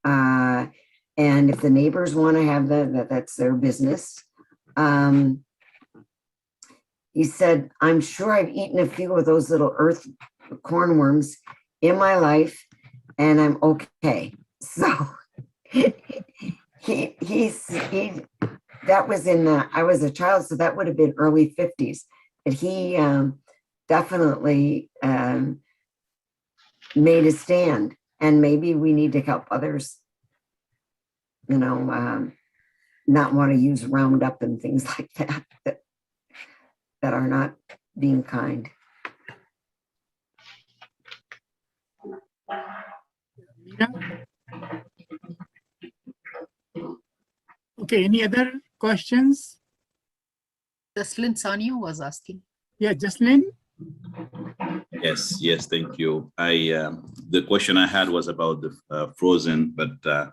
And if the neighbors want to have that's their business. He said, I'm sure I've eaten a few of those little earth corn worms in my life, and I'm okay. So that was I was a child, so that would have been early 50s. But he definitely made a stand, and maybe we need to help others, not want to use Roundup and things like that are not being kind. Okay, any other questions? Jocelyn Sanyo was asking. Yeah, Jocelyn? Yes, thank you. The question I had was about the frozen, but I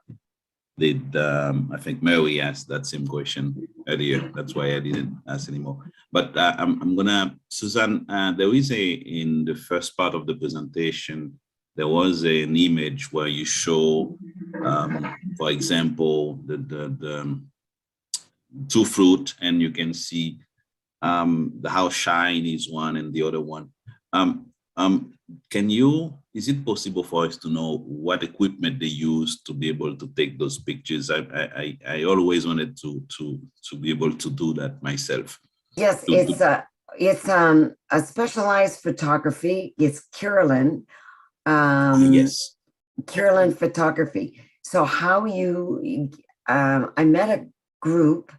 think Mary asked that same question earlier. That's why I didn't ask anymore. But I'm gonna, Suzanne, there is in the first part of the presentation, there was an image where you show, for example, the two fruit, and you can see how shiny is one and the other one. Is it possible for us to know what equipment they use to be able to take those pictures? I always wanted to be able to do that myself. Yes, it's a specialized photography. It's L.E.A.N. Yes. L.E.A.N photography. So I met a group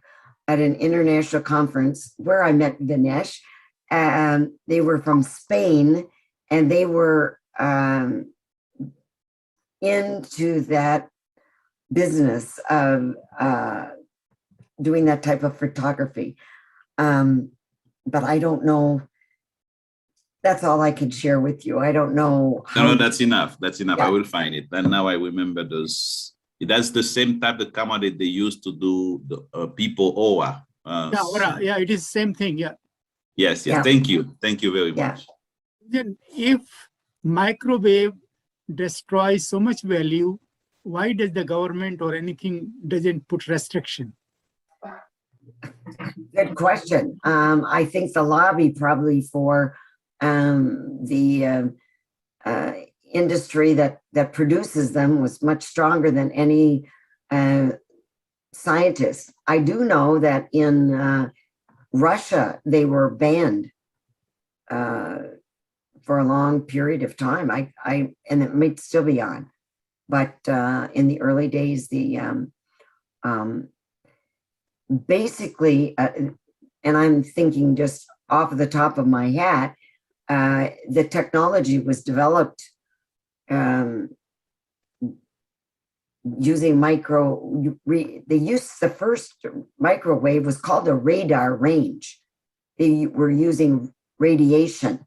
at an international conference where I met Vinesh. They were from Spain, and they were into that business of doing that type of photography. But I don't know. That's all I can share with you. I don't know. No, that's enough. That's enough. Yeah. I will find it. And now I remember those. That's the same type of camera that they used to do the people OA. Yeah, it is same thing. Yeah. Yes. Yeah. Thank you. Thank you very Yeah. much. Then if microwave destroys so much value, why does the government or anything doesn't put restriction? Good question. I think the lobby probably for the industry that produces them was much stronger than any scientist. I do know that in Russia, they were banned for a long period of time. And it might still be on, but in the early days, the basically, and I'm thinking just off of the top of my hat, the technology was developed using the first microwave was called a radar range. They were using radiation.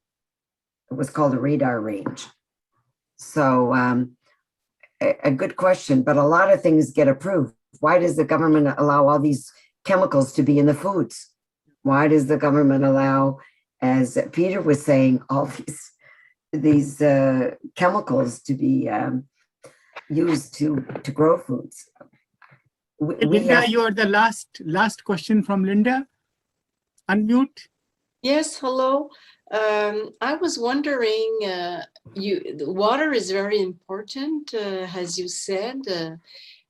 It was called a radar range. So a good question, but a lot of things get approved. Why does the government allow all these chemicals to be in the foods? Why does the government allow, as Peter was saying, all these chemicals to be used to grow foods? Linda, you are the last question from Linda. Unmute. Yes, hello. I was wondering, the water is very important, as you said,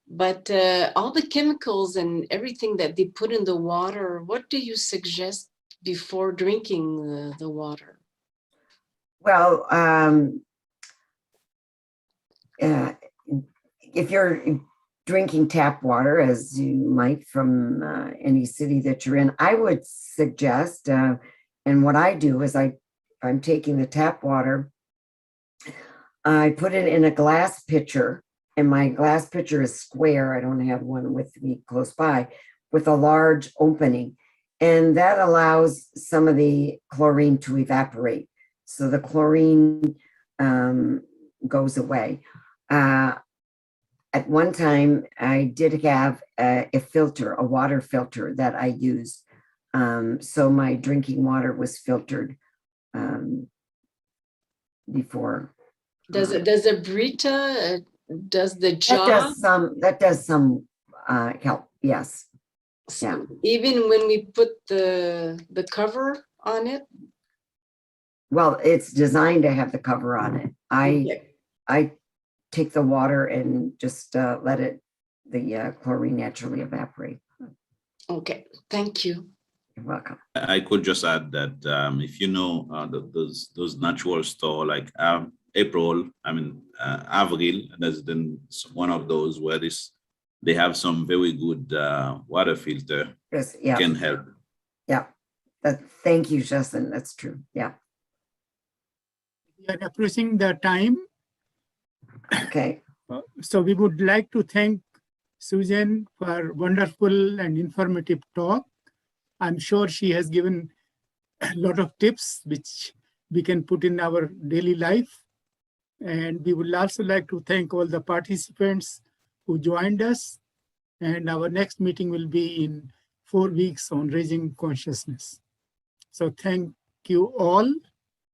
but all the chemicals and everything that they put in the water, what do you suggest before drinking the water? Well, if you're drinking tap water, as you might from any city that you're in, I would suggest, and what I do is I'm taking the tap water, I put it in a glass pitcher, and my glass pitcher is square. I don't have one with me close by, with a large opening. And that allows some of the chlorine to evaporate. So the chlorine goes away. At one time, I did have a filter, a water filter that I used. So my drinking water was filtered before. Does the Brita, does the jar? That does some help, yes. Yeah. Even when we put the cover on it? Well, it's designed to have the cover on it. Okay. I take the water and just let the chlorine naturally evaporate. Okay, thank you. You're welcome. I could just add that if you know those natural store like Avril, there's then one of those where they have some very good water filter. Yes, yeah. Can help. Yeah. Thank you, Justin. That's true. Yeah. We are approaching the time. Okay. So we would like to thank Susan for wonderful and informative talk. I'm sure she has given a lot of tips which we can put in our daily life. And we would also like to thank all the participants who joined us. And our next meeting will be in 4 weeks on raising consciousness. So thank you all.